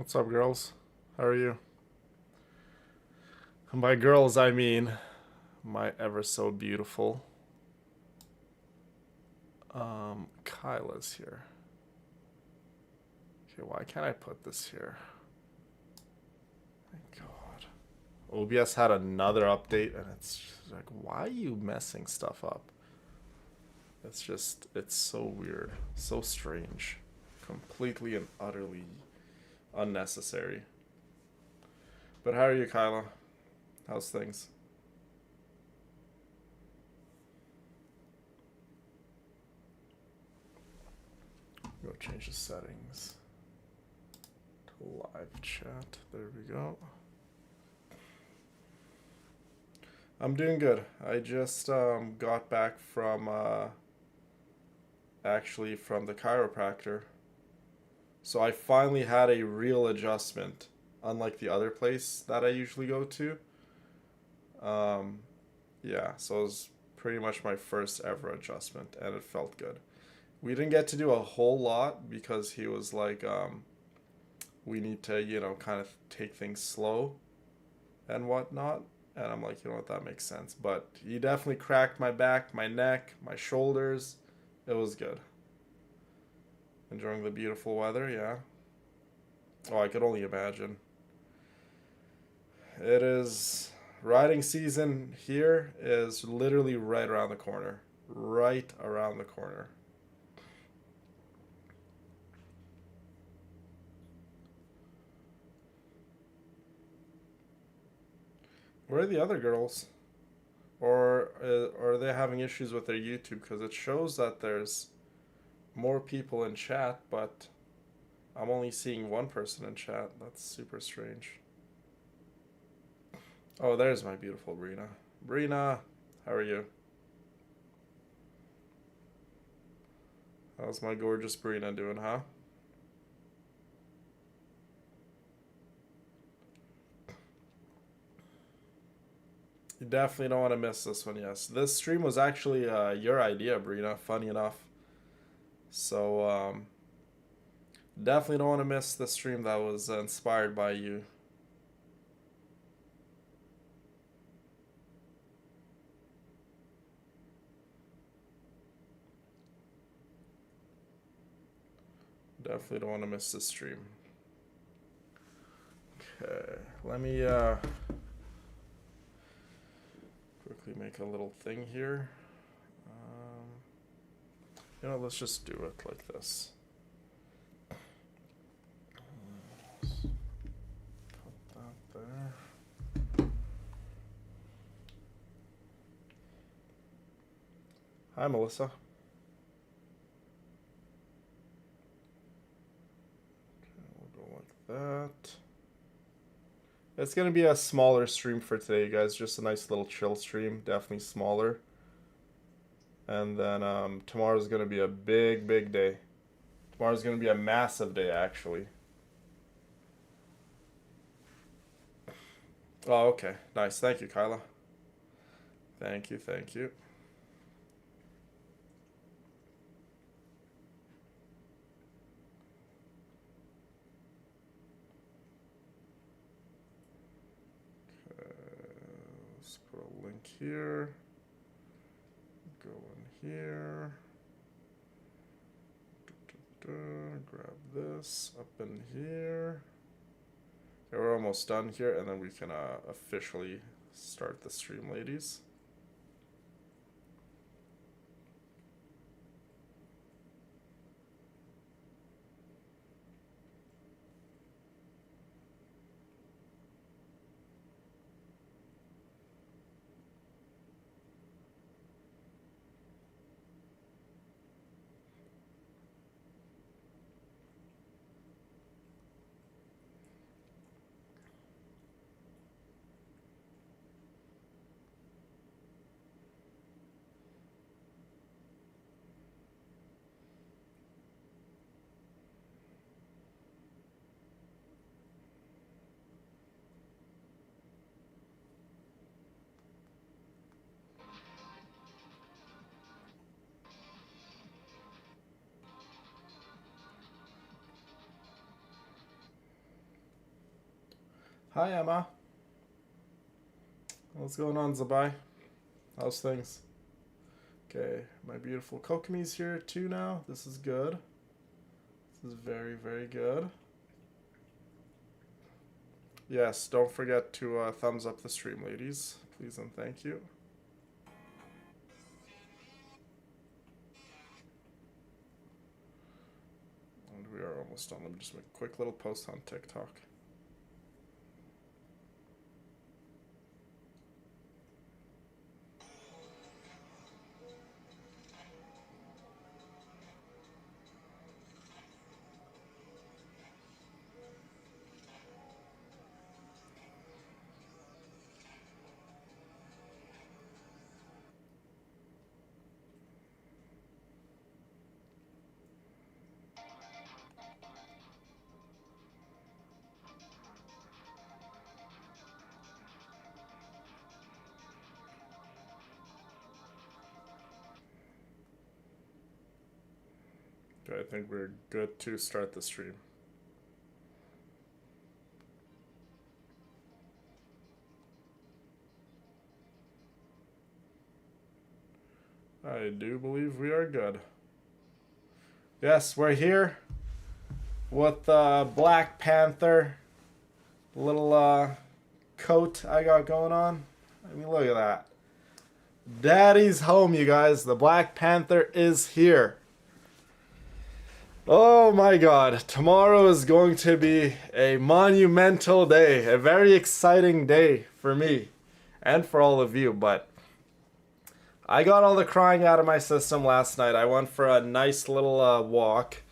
What's up, girls? How are you? And by girls, I mean my ever so beautiful Kyla's here. Okay, why can't I put this here? Thank God. OBS had another update, and it's just like, why are you messing stuff up? It's so weird, so strange, completely and utterly unnecessary. But how are you, Kyla? How's things? Go change the settings to live chat. There we go. I'm doing good. I just got back from actually from the chiropractor. So I finally had a real adjustment, unlike the other place that I usually go to. Um, yeah, so it was pretty much my first ever adjustment, and it felt good. We didn't get to do a whole lot because he was like, we need to, kind of take things slow and whatnot. And I'm like, you know what, that makes sense. But he definitely cracked my back, my neck, my shoulders. It was good. Enjoying the beautiful weather, yeah. Oh, I could only imagine. It is riding season here is literally right around the corner. Right around the corner. Where are the other girls? Or are they having issues with their YouTube? Because it shows that there's more people in chat, but I'm only seeing one person in chat. That's super strange. Oh, there's my beautiful Brina. Brina, how are you? How's my gorgeous Brina doing, huh? You definitely don't want to miss this one, yes. This stream was actually your idea, Brina, funny enough. So, definitely don't want to miss the stream that was inspired by you. Definitely don't want to miss this stream. Okay, let me quickly make a little thing here. Let's just do it like this. Put that there. Hi, Melissa. Okay, we'll go like that. It's going to be a smaller stream for today, guys. Just a nice little chill stream. Definitely smaller. And then tomorrow's going to be a big, big day. Tomorrow's going to be a massive day, actually. Oh, okay. Nice. Thank you, Kyla. Thank you, thank you. Okay, let's put a link here. Go in here. Grab this up in here. Okay, we're almost done here, and then we can officially start the stream, ladies. Hi, Emma. What's going on, Zabai? How's things? Okay, my beautiful Kokomi's here too now. This is good. This is very, very good. Yes, don't forget to thumbs up the stream, ladies. Please and thank you. And we are almost done. Let me just make a quick little post on TikTok. Okay, I think we're good to start the stream. I do believe we are good. Yes, we're here with Black Panther. Little coat I got going on. I mean, look at that. Daddy's home, you guys. The Black Panther is here. Oh my god. Tomorrow is going to be a monumental day. A very exciting day for me and for all of you. But I got all the crying out of my system last night. I went for a nice little walk.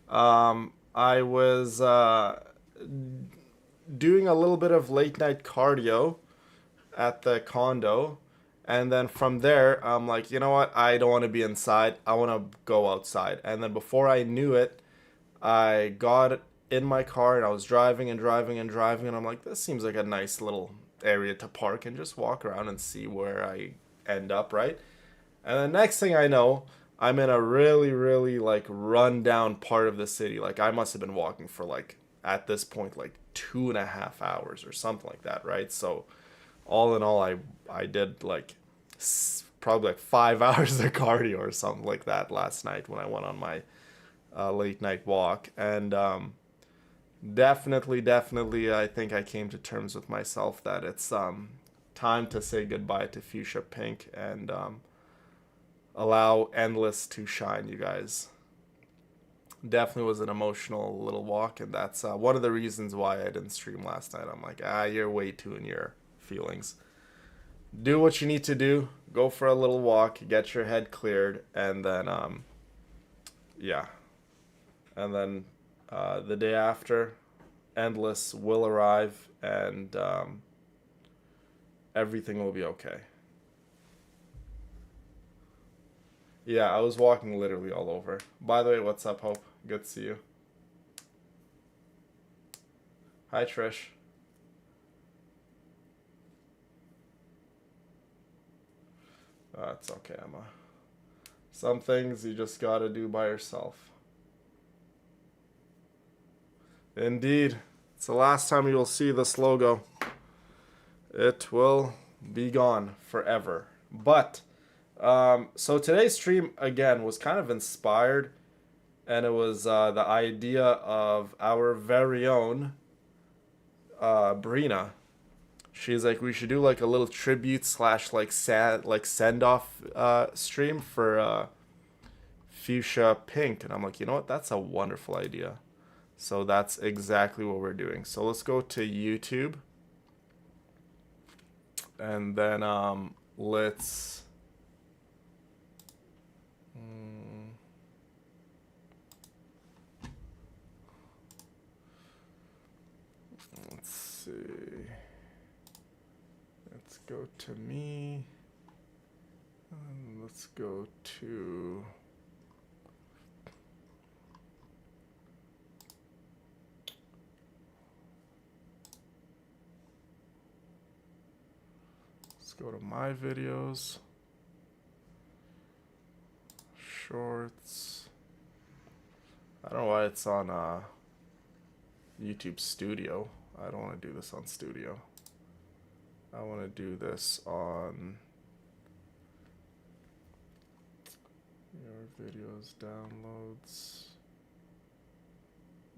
I was doing a little bit of late night cardio at the condo. And then from there, I'm like, you know what? I don't want to be inside. I want to go outside. And then before I knew it, I got in my car and I was driving and driving and driving. And I'm like, this seems like a nice little area to park and just walk around and see where I end up, right? And the next thing I know, I'm in a really, really like run down part of the city. Like I must have been walking for like, at this point, like 2.5 hours or something like that, right? So all in all, I did like probably like 5 hours of cardio or something like that last night when I went on my late night walk. And definitely, I think I came to terms with myself that it's time to say goodbye to Fuchsia Pink and allow Endless to shine, you guys. Definitely was an emotional little walk, and that's one of the reasons why I didn't stream last night. I'm like, you're way too in your feelings. Do what you need to do. Go for a little walk, get your head cleared, and then yeah. And then the day after, Endless will arrive, and everything will be okay. Yeah, I was walking literally all over. By the way, what's up, Hope? Good to see you. Hi, Trish. It's okay, Emma. Some things you just gotta do by yourself. Indeed. It's the last time you will see this logo. It will be gone forever. But, so today's stream, again, was kind of inspired. And it was the idea of our very own Brina. She's like, we should do like a little tribute slash like send off stream for Fuchsia Pink, and I'm like, you know what? That's a wonderful idea. So that's exactly what we're doing. So let's go to YouTube, and then let's. Let's see. Let's go to me. And let's go to. Let's go to my videos. Shorts. I don't know why it's on YouTube Studio. I don't want to do this on studio. I want to do this on your videos, downloads,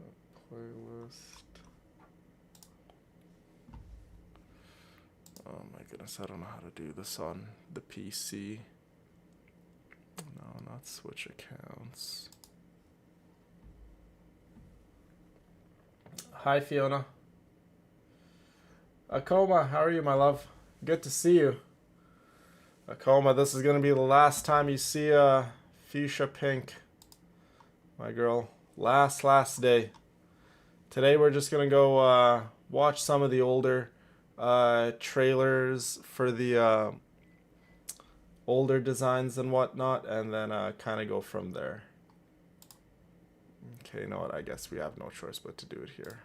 a playlist. Oh my goodness, I don't know how to do this on the PC. No, not switch accounts. Hi, Fiona. Akoma, how are you, my love? Good to see you. Akoma, this is going to be the last time you see Fuchsia Pink, my girl. Last day. Today we're just going to go watch some of the older trailers for the older designs and whatnot, and then kind of go from there. Okay, you know what? I guess we have no choice but to do it here.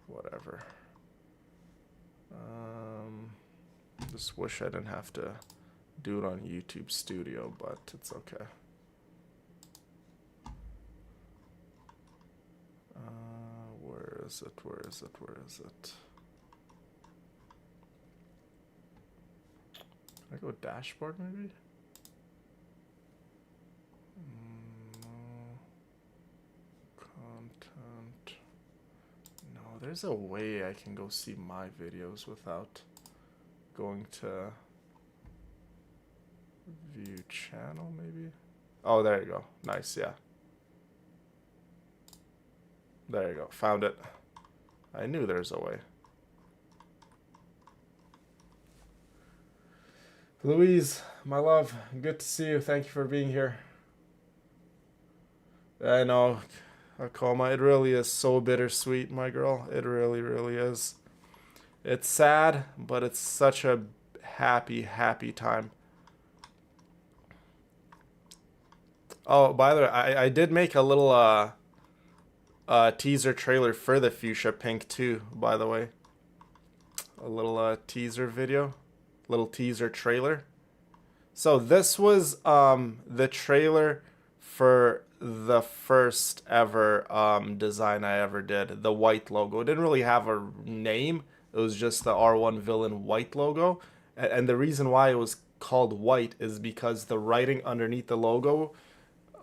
Whatever. Just wish I didn't have to do it on YouTube Studio, but it's okay. Where is it? Where is it? Where is it? Can I go dashboard maybe? No. Content. No, there's a way I can go see my videos without going to view channel maybe? Oh, there you go. Nice, yeah. There you go. Found it. I knew there's a way. Louise, my love, good to see you. Thank you for being here. I know, Akoma, it really is so bittersweet, my girl. It really, really is. It's sad, but it's such a happy, happy time. Oh, by the way, I did make a little teaser trailer for the Fuchsia Pink too, by the way. A little teaser video. Little teaser trailer. So this was the trailer for the first ever design I ever did, the white logo. It didn't really have a name. It was just the R1 Villain white logo. And the reason why it was called white is because the writing underneath the logo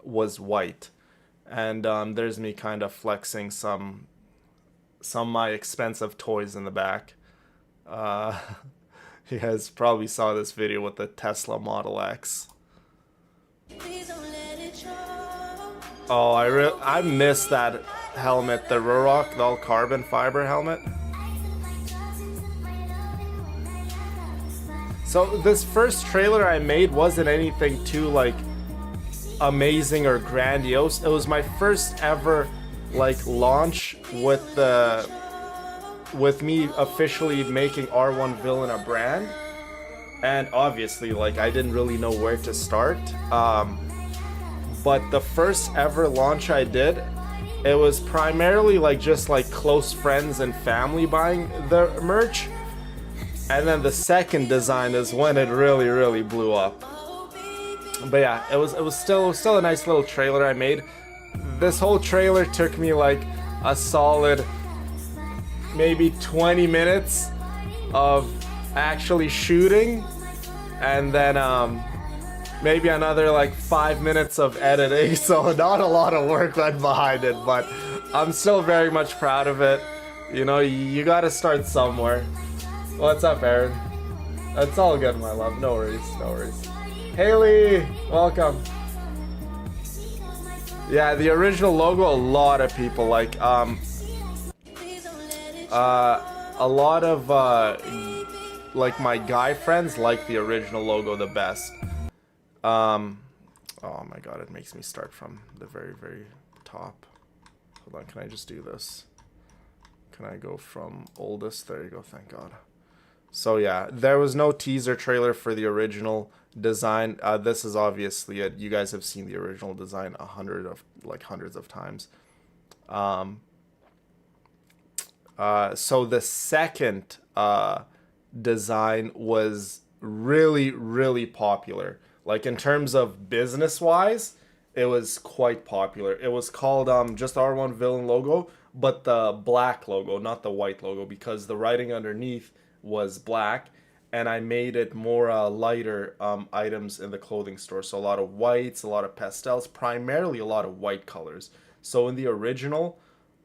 was white. And there's me kind of flexing some of my expensive toys in the back. You guys probably saw this video with the Tesla Model X. Oh, I miss that helmet, the Ruroc, the all carbon fiber helmet. So this first trailer I made wasn't anything too like amazing or grandiose. It was my first ever like launch with me officially making R1 Villain a brand, and obviously like I didn't really know where to start, but the first ever launch I did, it was primarily like just like close friends and family buying the merch, and then the second design is when it really blew up. But yeah, it was still a nice little trailer I made. This whole trailer took me like a solid maybe 20 minutes of actually shooting, and then maybe another like 5 minutes of editing, so not a lot of work went behind it, but I'm still very much proud of it. You know, you gotta start somewhere. What's up, Aaron? It's all good, my love. No worries, no worries. Haley, welcome. Yeah, the original logo, a lot of people like. A lot of like my guy friends like the original logo the best. Oh my god, it makes me start from the very top. Hold on, can I just do this? Can I go from oldest? There you go, thank god. So yeah, there was no teaser trailer for the original design. This is obviously it. You guys have seen the original design hundreds of times. So the second design was really popular. Like in terms of business wise, it was quite popular. It was called just R1 Villain logo. but the black logo, not the white logo, because the writing underneath was black, and I made it more lighter items in the clothing store. So a lot of whites, a lot of pastels, primarily a lot of white colors. So in the original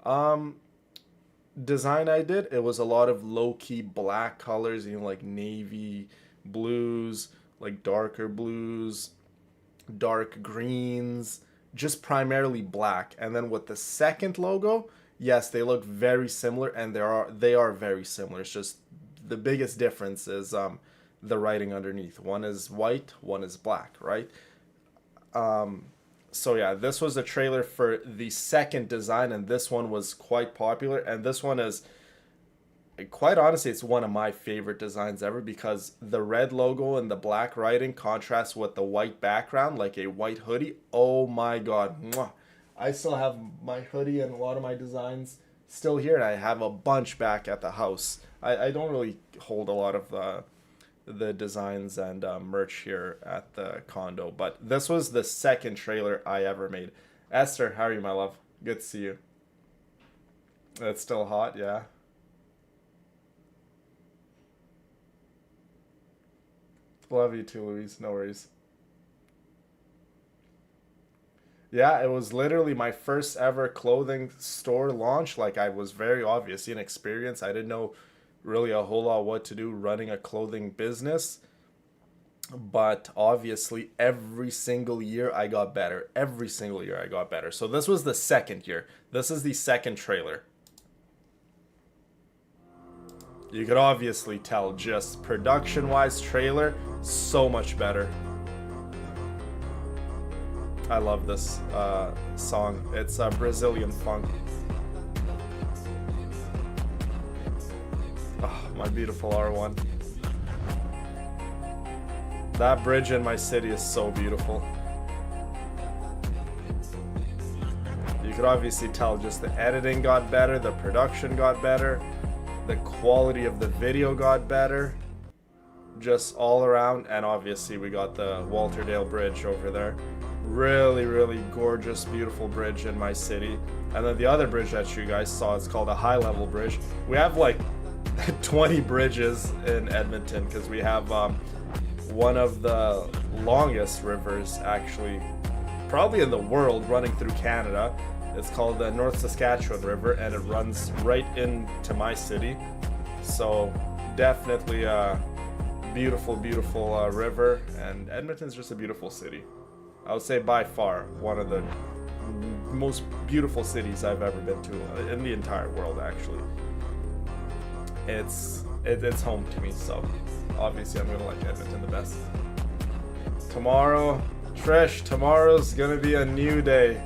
um, design I did, it was a lot of low-key black colors, you know, like navy blues, like darker blues, dark greens, just primarily black. And then with the second logo, yes, they look very similar, and they are very similar. It's just the biggest difference is the writing underneath. One is white, one is black, right? So yeah, this was the trailer for the second design, and this one was quite popular. And this one is, quite honestly, it's one of my favorite designs ever, because the red logo and the black writing contrasts with the white background, like a white hoodie. Oh my god. Mwah. I still have my hoodie and a lot of my designs still here, and I have a bunch back at the house. I don't really hold a lot of the designs and merch here at the condo, but this was the second trailer I ever made. Esther, how are you, my love? Good to see you. It's still hot, yeah. Love you too, Louise. No worries. Yeah, it was literally my first ever clothing store launch. Like, I was very obviously inexperienced. I didn't know really a whole lot what to do running a clothing business. But obviously, every single year I got better. Every single year I got better. So this was the second year. This is the second trailer. You could obviously tell, just production-wise, trailer, so much better. I love this song. It's Brazilian funk. Oh, my beautiful R1. That bridge in my city is so beautiful. You could obviously tell just the editing got better, the production got better, the quality of the video got better, just all around. And obviously we got the Walterdale Bridge over there. Really, really gorgeous, beautiful bridge in my city. And then the other bridge that you guys saw is called a high level bridge. We have like 20 bridges in Edmonton, because we have one of the longest rivers, actually, probably in the world, running through Canada. It's called the North Saskatchewan River, and it runs right into my city. So definitely a beautiful, beautiful river, and Edmonton's just a beautiful city. I would say by far one of the most beautiful cities I've ever been to in the entire world, actually. It's home to me, so obviously I'm gonna like Edmonton the best. Tomorrow, Trish, tomorrow's gonna be a new day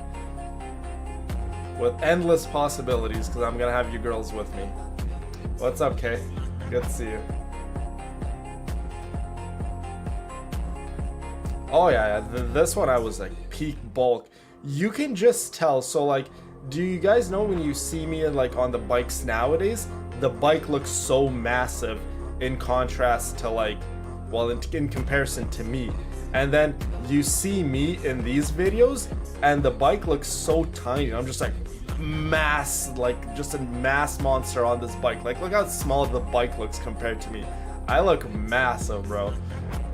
with endless possibilities, because I'm gonna have you girls with me. What's up, Kay? Good to see you. Oh yeah, this one I was like peak bulk. You can just tell. So like, do you guys know when you see me like on the bikes nowadays, the bike looks so massive in contrast to like, well, in comparison to me. And then you see me in these videos and the bike looks so tiny. I'm just like mass, like just a mass monster on this bike. Like, look how small the bike looks compared to me. I look massive, bro.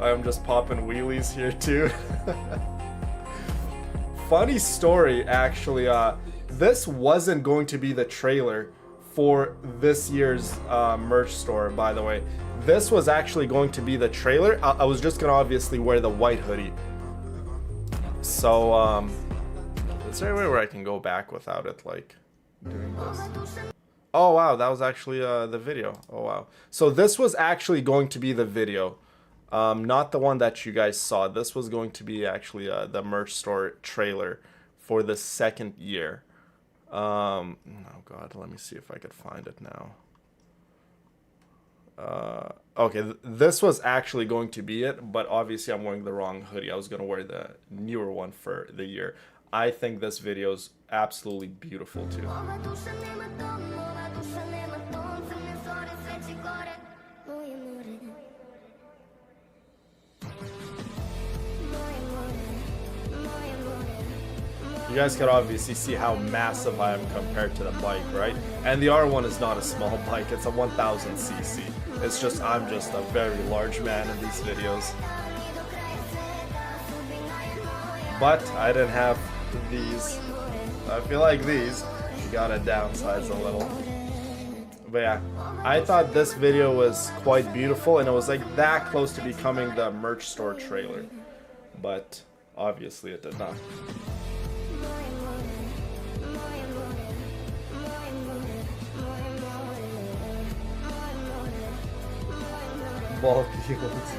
I'm just popping wheelies here too. Funny story, actually. This wasn't going to be the trailer for this year's merch store, by the way. This was actually going to be the trailer. I was just gonna obviously wear the white hoodie. So, is there a way where I can go back without it, like, doing this? Oh wow, that was actually the video. Oh wow. So this was actually going to be the video. Not the one that you guys saw. This was going to be actually the merch store trailer for the second year. Oh god, let me see if I could find it now. Okay, this was actually going to be it, but obviously I'm wearing the wrong hoodie. I was going to wear the newer one for the year. I think this video is absolutely beautiful too. You guys can obviously see how massive I am compared to the bike, right? And the R1 is not a small bike, it's a 1000cc. It's just, I'm just a very large man in these videos. But I didn't have these. I feel like these, you gotta downsize a little. But yeah, I thought this video was quite beautiful, and it was like that close to becoming the merch store trailer. But obviously it did not. Bulky looks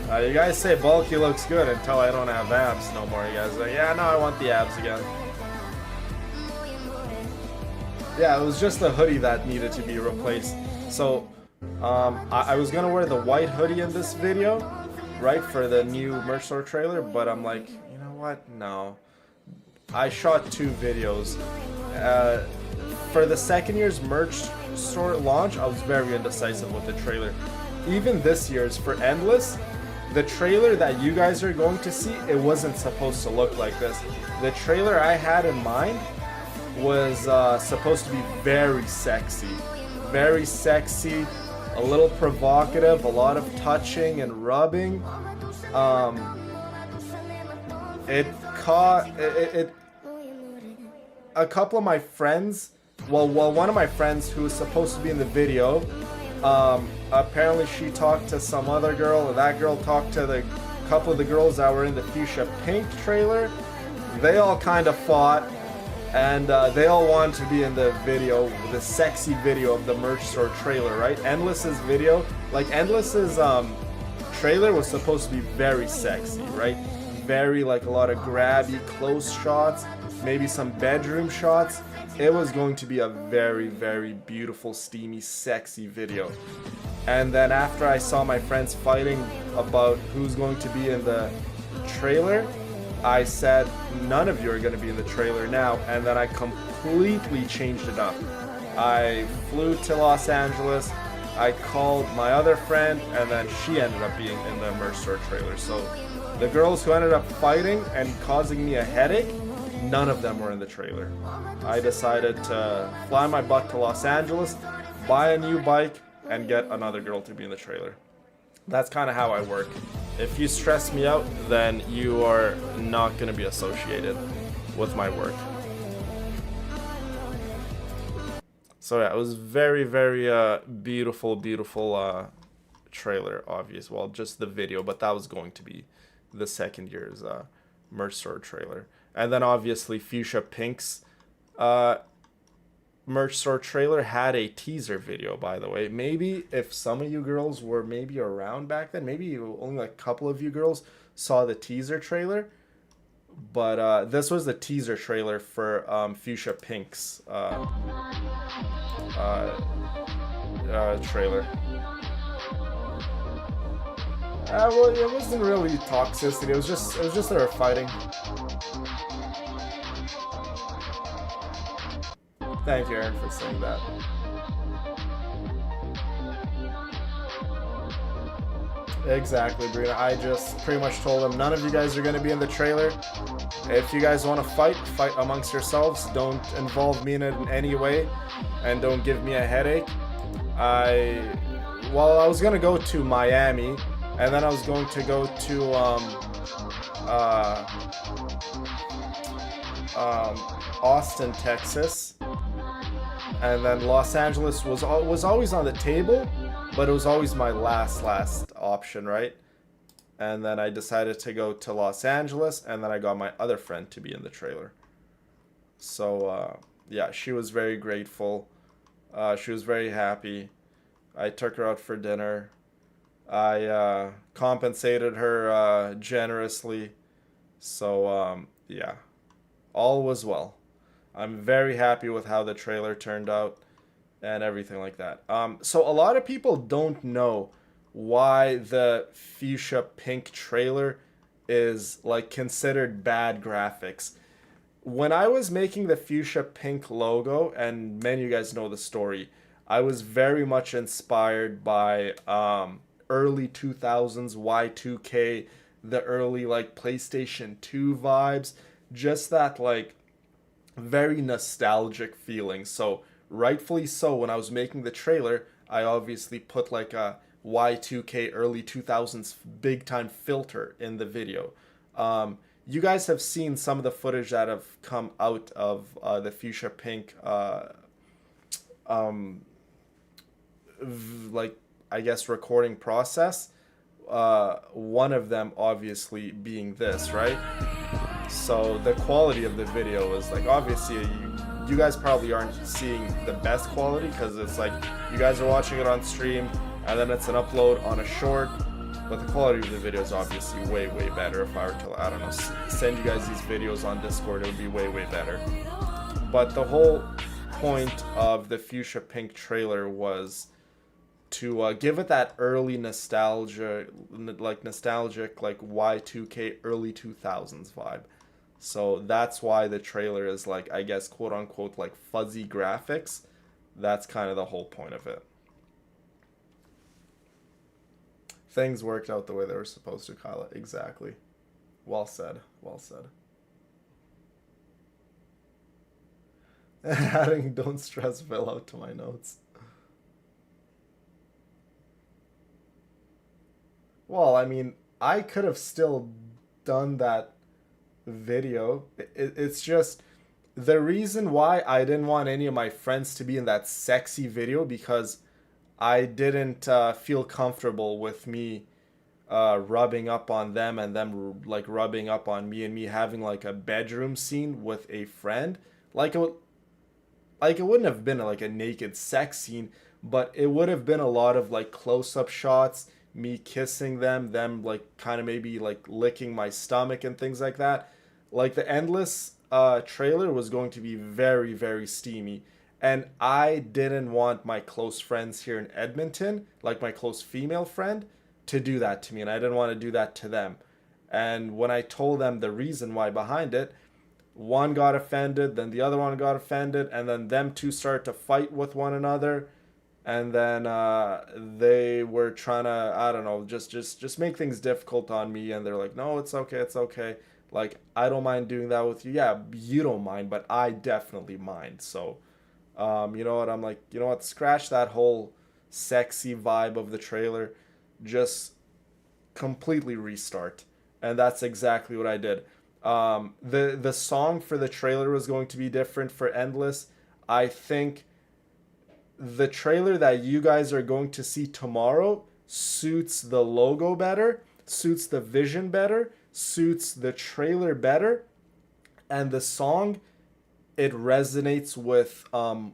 good. You guys say bulky looks good until I don't have abs no more. You guys are like, yeah, no, I want the abs again. Yeah, it was just the hoodie that needed to be replaced. So, I was gonna wear the white hoodie in this video, right, for the new merch store trailer, but I'm like, you know what? No. I shot 2 videos. For the second year's merch store launch, I was very indecisive with the trailer. Even this year's, for Endless, the trailer that you guys are going to see, it wasn't supposed to look like this. The trailer I had in mind was supposed to be very sexy, a little provocative, a lot of touching and rubbing. A couple of my friends, well, one of my friends who was supposed to be in the video, apparently she talked to some other girl, and that girl talked to the couple of the girls that were in the Fuchsia Pink trailer. They all kind of fought, and they all wanted to be in the video, the sexy video of the merch store trailer, right? Endless's video, like Endless's trailer was supposed to be very sexy, right? Very, like, a lot of grabby close shots, maybe some bedroom shots. It was going to be a very, very beautiful, steamy, sexy video. And then after I saw my friends fighting about who's going to be in the trailer, I said, none of you are going to be in the trailer now. And then I completely changed it up. I flew to Los Angeles, I called my other friend, and then she ended up being in the merch store trailer. So the girls who ended up fighting and causing me a headache, none of them were in the trailer. I decided to fly my butt to Los Angeles, buy a new bike, and get another girl to be in the trailer. That's kind of how I work. If you stress me out, then you are not going to be associated with my work. So yeah, it was very, very beautiful trailer, obvious. Well, just the video, but that was going to be the second year's merch store trailer. And then obviously Fuchsia Pink's merch store trailer had a teaser video, by the way. Maybe if some of you girls were maybe around back then, maybe only like a couple of you girls saw the teaser trailer. But this was the teaser trailer for Fuchsia Pink's trailer. Well, it wasn't really toxicity. It was just they were fighting. Thank you, Aaron, for saying that. Exactly, Brina. I just pretty much told them none of you guys are going to be in the trailer. If you guys want to fight amongst yourselves. Don't involve me in it in any way, and don't give me a headache. I was going to go to Miami, and then I was going to go to Austin, Texas. And then Los Angeles was always on the table, but it was always my last option, right? And then I decided to go to Los Angeles, and then I got my other friend to be in the trailer. So, yeah, she was very grateful. She was very happy. I took her out for dinner. I compensated her generously. So, yeah, all was well. I'm very happy with how the trailer turned out and everything like that. So a lot of people don't know why the Fuchsia Pink trailer is like considered bad graphics. When I was making the Fuchsia Pink logo, and many of you guys know the story, I was very much inspired by early 2000s Y2K the early like PlayStation 2 vibes, just that like very nostalgic feeling. So rightfully so, when I was making the trailer, I obviously put like a Y2K early 2000s big time filter in the video. You guys have seen some of the footage that have come out of the Fuchsia Pink, um, like I guess recording process. One of them obviously being this, right? So the quality of the video is like obviously you guys probably aren't seeing the best quality because it's like you guys are watching it on stream and then it's an upload on a short, but the quality of the video is obviously way better. If I were to, I don't know, send you guys these videos on Discord, it would be way better. But the whole point of the Fuchsia Pink trailer was to give it that early nostalgia, like nostalgic, like Y2K early 2000s vibe. So that's why the trailer is like, I guess, quote unquote, like fuzzy graphics. That's kind of the whole point of it. Things worked out the way they were supposed to, Kyla. Exactly. Well said. Well said. Adding "Don't Stress" fell out to my notes. Well, I mean, I could have still done that video. It's just the reason why I didn't want any of my friends to be in that sexy video because I didn't feel comfortable with me rubbing up on them and them like rubbing up on me and me having like a bedroom scene with a friend. Like it wouldn't have been like a naked sex scene, but it would have been a lot of like close up shots, me kissing them like kind of maybe like licking my stomach and things like that. Like the Endless trailer was going to be very steamy. And I didn't want my close friends here in Edmonton, like my close female friend, to do that to me. And I didn't want to do that to them. And when I told them the reason why behind it, one got offended, then the other one got offended, and then them two started to fight with one another, and then they were trying to, I don't know, just make things difficult on me, and they're like, no, it's okay, like I don't mind doing that with you. Yeah, you don't mind, but I definitely mind. So you know what, I'm like, you know what, scratch that whole sexy vibe of the trailer, just completely restart. And that's exactly what I did. The song for the trailer was going to be different for Endless. I think the trailer that you guys are going to see tomorrow suits the logo better, suits the vision better, suits the trailer better, and the song, it resonates with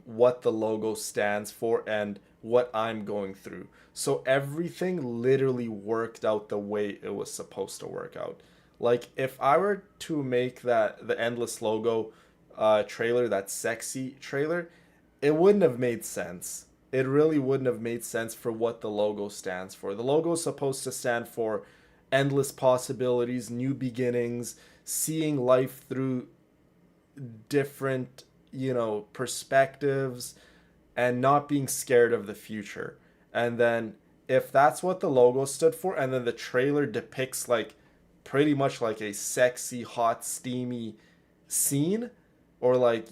what the logo stands for and what I'm going through. So everything literally worked out the way it was supposed to work out. Like if I were to make that the Endless logo trailer, that sexy trailer, it wouldn't have made sense. It really wouldn't have made sense for what the logo stands for. The logo is supposed to stand for endless possibilities, new beginnings, seeing life through different, you know, perspectives and not being scared of the future. And then if that's what the logo stood for and then the trailer depicts like pretty much like a sexy, hot, steamy scene or like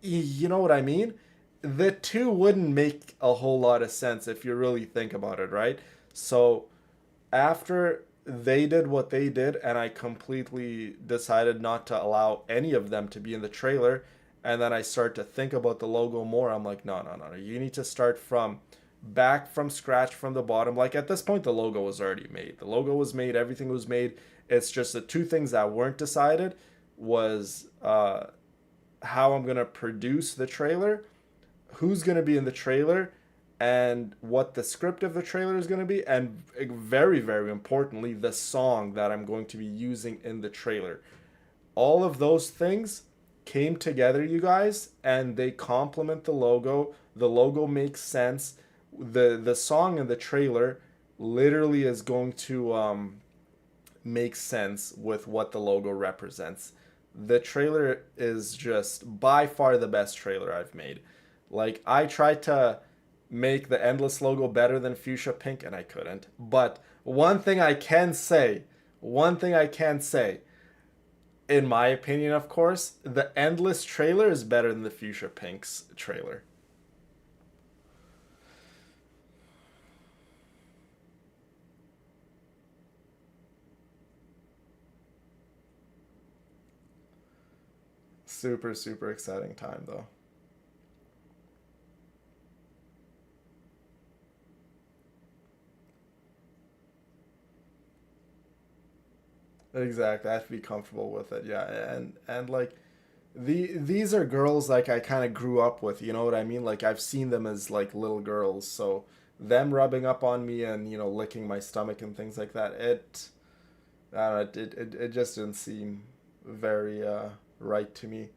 you know what I mean? The two wouldn't make a whole lot of sense if you really think about it, right? So after they did what they did and I completely decided not to allow any of them to be in the trailer and then I start to think about the logo more, I'm like, no. You need to start from back from scratch from the bottom. Like at this point the logo was already made. The logo was made, everything was made. It's just the two things that weren't decided was how I'm going to produce the trailer, who's going to be in the trailer, and what the script of the trailer is going to be, and very importantly, the song that I'm going to be using in the trailer. All of those things came together, you guys, and they complement the logo. The logo makes sense. The song in the trailer literally is going to make sense with what the logo represents. The trailer is just by far the best trailer I've made. Like I tried to make the Endless logo better than Fuchsia Pink and I couldn't. But one thing I can say, One thing I can say, in my opinion, of course, the Endless trailer is better than the Fuchsia Pink's trailer. Super, super exciting time, though. Exactly. I have to be comfortable with it. Yeah, and like these are girls like I kind of grew up with, you know what I mean? Like I've seen them as like little girls, so them rubbing up on me and, licking my stomach and things like that. I don't know, it just didn't seem very right to me.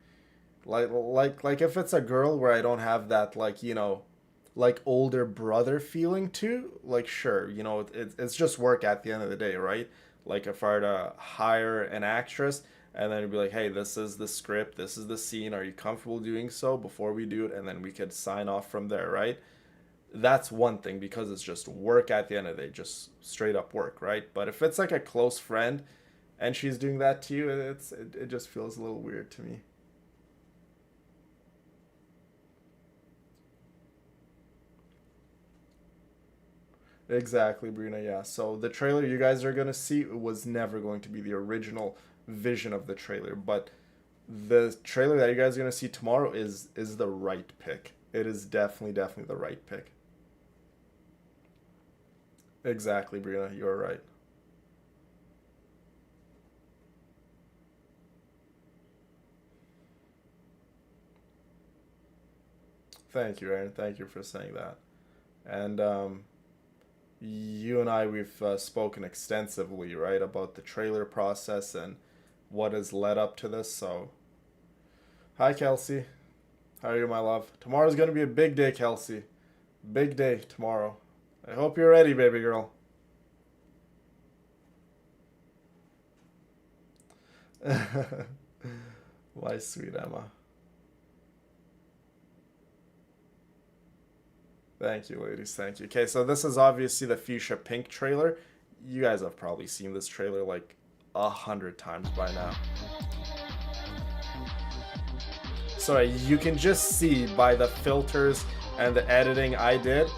Like if it's a girl where I don't have that like, like older brother feeling to, like sure, it's just work at the end of the day, right? Like if I were to hire an actress and then it'd be like, hey, this is the script, this is the scene, are you comfortable doing so before we do it? And then we could sign off from there, right? That's one thing because it's just work at the end of the day, just straight up work, right? But if it's like a close friend and she's doing that to you, it just feels a little weird to me. Exactly, Brina. Yeah. So the trailer you guys are gonna see was never going to be the original vision of the trailer, but the trailer that you guys are gonna see tomorrow is the right pick. It is definitely the right pick. Exactly, Brina. You're right. Thank you, Aaron. Thank you for saying that. And you and I we've spoken extensively, right, about the trailer process and what has led up to this. So, hi, Kelsey. How are you, my love? Tomorrow's gonna be a big day, Kelsey. Big day tomorrow. I hope you're ready, baby girl. My sweet Emma. Thank you, ladies. Thank you. Okay, so this is obviously the Fuchsia Pink trailer. You guys have probably seen this trailer like 100 times by now. So you can just see by the filters and the editing I did,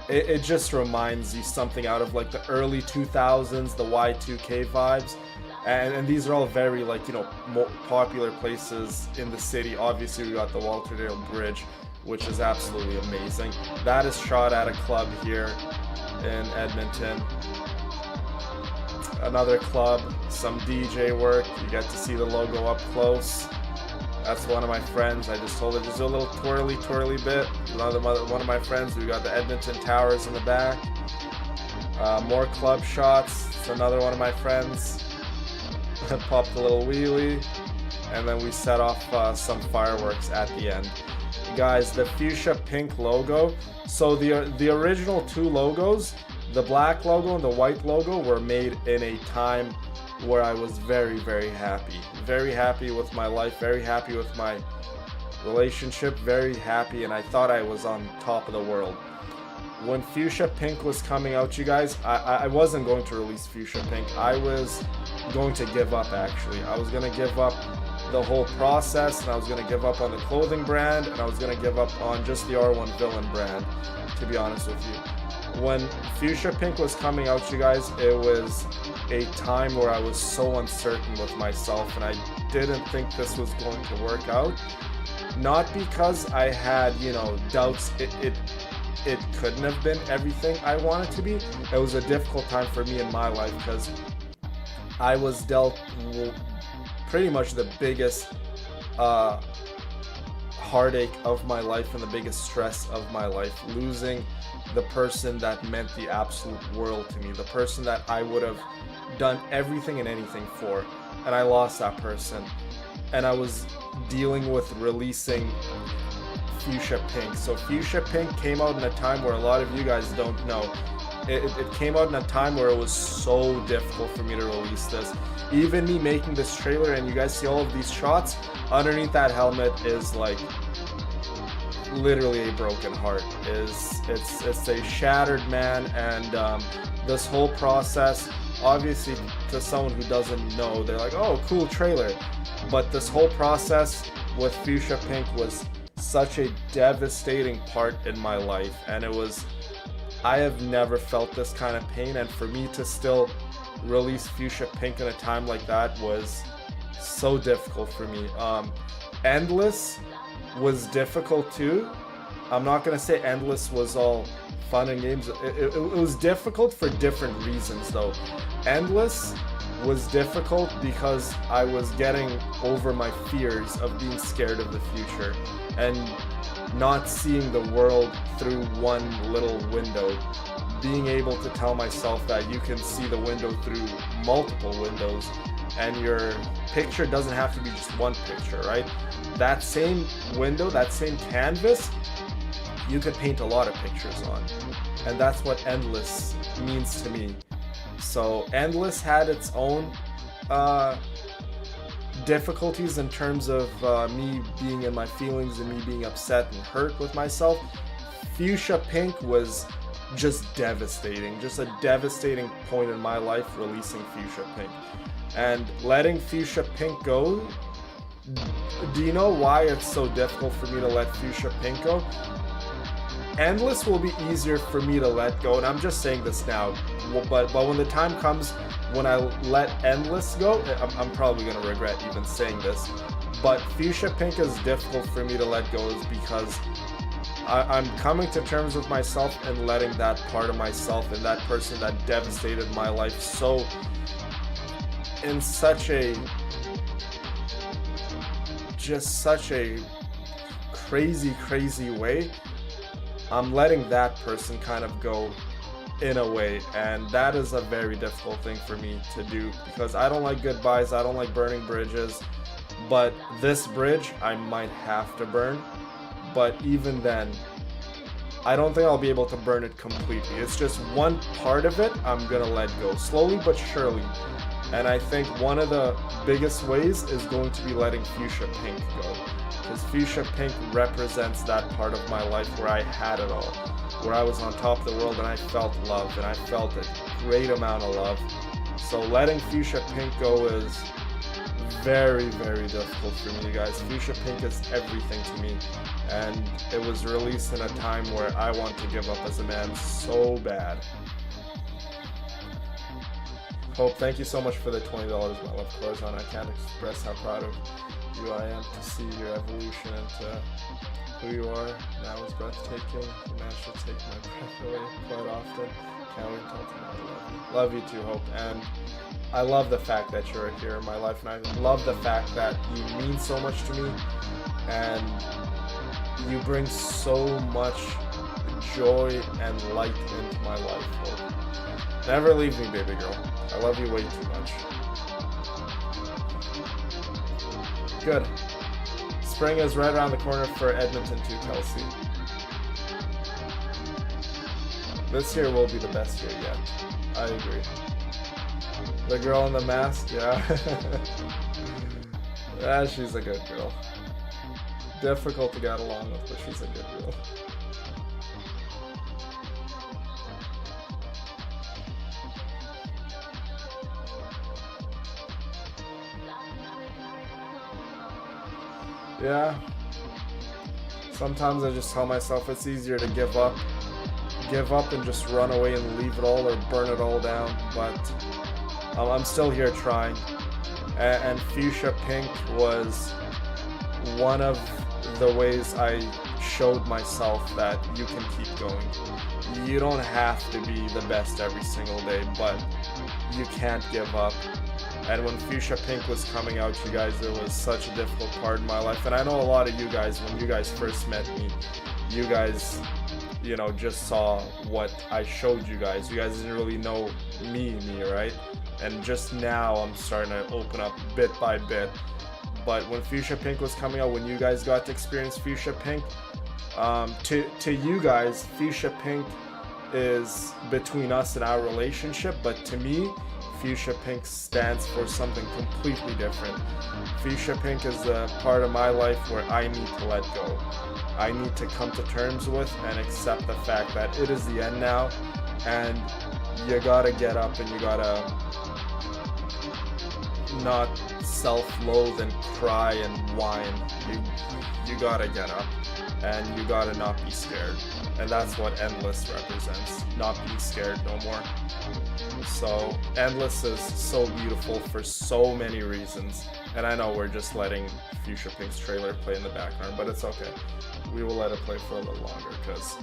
it just reminds you something out of like the early 2000s, the Y2K vibes. And these are all very like, popular places in the city. Obviously, we got the Walter Dale Bridge, which is absolutely amazing. That is shot at a club here in Edmonton. Another club, some DJ work. You get to see the logo up close. That's one of my friends. I just told her just do a little twirly bit. One of my friends. We got the Edmonton Towers in the back. More club shots. It's another one of my friends. Popped a little wheelie, and then we set off some fireworks at the end. Guys, the Fuchsia Pink logo. So the original two logos, the black logo and the white logo, were made in a time where I was very happy. Very happy with my life, very happy with my relationship, very happy, and I thought I was on top of the world. When Fuchsia Pink was coming out, you guys, I wasn't going to release Fuchsia Pink. I was going to give up, actually. I was going to give up the whole process, and I was going to give up on the clothing brand, and I was going to give up on just the R1 Villain brand, to be honest with you. When Fuchsia Pink was coming out, you guys, it was a time where I was so uncertain with myself, and I didn't think this was going to work out. Not because I had, doubts. It couldn't have been everything I wanted to be. It was a difficult time for me in my life because I was dealt pretty much the biggest heartache of my life and the biggest stress of my life, losing the person that meant the absolute world to me, the person that I would have done everything and anything for, and I lost that person. And I was dealing with releasing Fuchsia Pink. So Fuchsia Pink came out in a time where a lot of you guys don't know. It came out in a time where it was so difficult for me to release this. Even me making this trailer, and you guys see all of these shots, underneath that helmet is like literally a broken heart. It's a shattered man, and this whole process obviously to someone who doesn't know, they're like, oh, cool trailer. But this whole process with Fuchsia Pink was such a devastating part in my life, and I have never felt this kind of pain, and for me to still release Fuchsia Pink in a time like that was so difficult for me. Endless was difficult too. I'm not gonna say Endless was all fun and games. It was difficult for different reasons though. Endless was difficult because I was getting over my fears of being scared of the future and not seeing the world through one little window. Being able to tell myself that you can see the window through multiple windows and your picture doesn't have to be just one picture, right? That same window, that same canvas, you could paint a lot of pictures on. And that's what Endless means to me. So Endless had its own difficulties in terms of me being in my feelings and me being upset and hurt with myself. Fuchsia Pink was just devastating, just a devastating point in my life, releasing Fuchsia Pink. And letting Fuchsia Pink go, do you know why it's so difficult for me to let Fuchsia Pink go? Endless will be easier for me to let go, and I'm just saying this now, but when the time comes when I let Endless go, I'm probably going to regret even saying this, but Fuchsia Pink is difficult for me to let go is because I'm coming to terms with myself and letting that part of myself and that person that devastated my life so in such a crazy way. I'm letting that person kind of go in a way, and that is a very difficult thing for me to do because I don't like goodbyes, I don't like burning bridges, but this bridge I might have to burn. But even then, I don't think I'll be able to burn it completely. It's just one part of it I'm gonna let go, slowly but surely. And I think one of the biggest ways is going to be letting Fuchsia Pink go. Because Fuchsia Pink represents that part of my life where I had it all. Where I was on top of the world and I felt love, and I felt a great amount of love. So letting Fuchsia Pink go is very difficult for me, guys. Fuchsia Pink is everything to me. And it was released in a time where I want to give up as a man so bad. Hope, thank you so much for the $20, my love, Corazon. I can't express how proud of you I am to see your evolution into who you are. Now is breathtaking. You managed to take my breath away quite often. Can't wait to tell tomorrow I love you. Love you too, Hope. And I love the fact that you're here in my life, and I love the fact that you mean so much to me, and you bring so much joy and light into my life, Hope. Never leave me, baby girl. I love you way too much. Good. Spring is right around the corner for Edmonton too, Kelsey. This year will be the best year yet. I agree. The girl in the mask, yeah. Yeah, she's a good girl. Difficult to get along with, but she's a good girl. Yeah. Sometimes I just tell myself it's easier to give up and just run away and leave it all or burn it all down, but I'm still here trying. And Fuchsia Pink was one of the ways I showed myself that you can keep going. You don't have to be the best every single day, but you can't give up. And when Fuchsia Pink was coming out, you guys, it was such a difficult part in my life. And I know a lot of you guys, when you guys first met me, you guys, you know, just saw what I showed you guys. You guys didn't really know me, right? And just now I'm starting to open up bit by bit. But when Fuchsia Pink was coming out, when you guys got to experience Fuchsia Pink, to you guys, Fuchsia Pink is between us and our relationship, but to me, Fuchsia Pink stands for something completely different. Fuchsia Pink is the part of my life where I need to let go. I need to come to terms with and accept the fact that it is the end now, and you gotta get up and you gotta not self-loathe and cry and whine. You gotta get up and you gotta not be scared. And that's what Endless represents. Not being scared no more. So Endless is so beautiful for so many reasons. And I know we're just letting Fuchsia Pink's trailer play in the background, but it's okay. We will let it play for a little longer because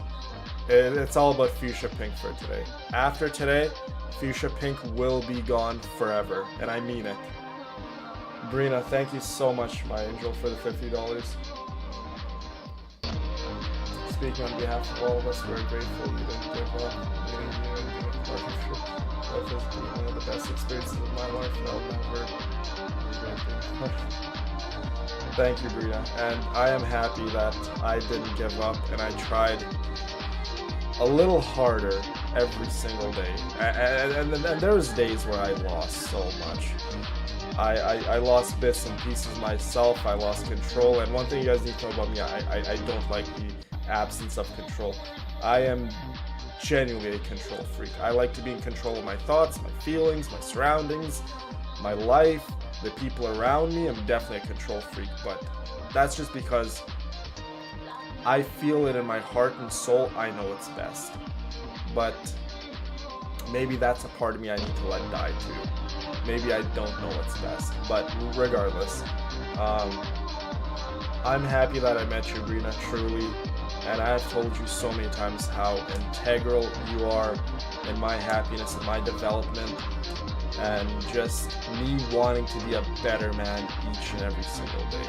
it's all about Fuchsia Pink for today. After today, Fuchsia Pink will be gone forever, and I mean it. Brina, thank you so much, my angel, for the $50. Speaking on behalf of all of us, we're grateful you didn't give up. Meeting you and doing partnership. Life has been one of the best experiences of my life, and I'll never regret it. Thank you, Brina, and I am happy that I didn't give up, and I tried a little harder every single day. And there was days where I lost so much. I lost bits and pieces myself. I lost control. And one thing you guys need to know about me, I don't like the absence of control. I am genuinely a control freak. I like to be in control of my thoughts, my feelings, my surroundings, my life, the people around me. I'm definitely a control freak, but that's just because I feel it in my heart and soul. I know it's best. But maybe that's a part of me I need to let die too. Maybe I don't know what's best. But regardless, I'm happy that I met you, Brina, truly. And I have told you so many times how integral you are in my happiness and my development. And just me wanting to be a better man each and every single day.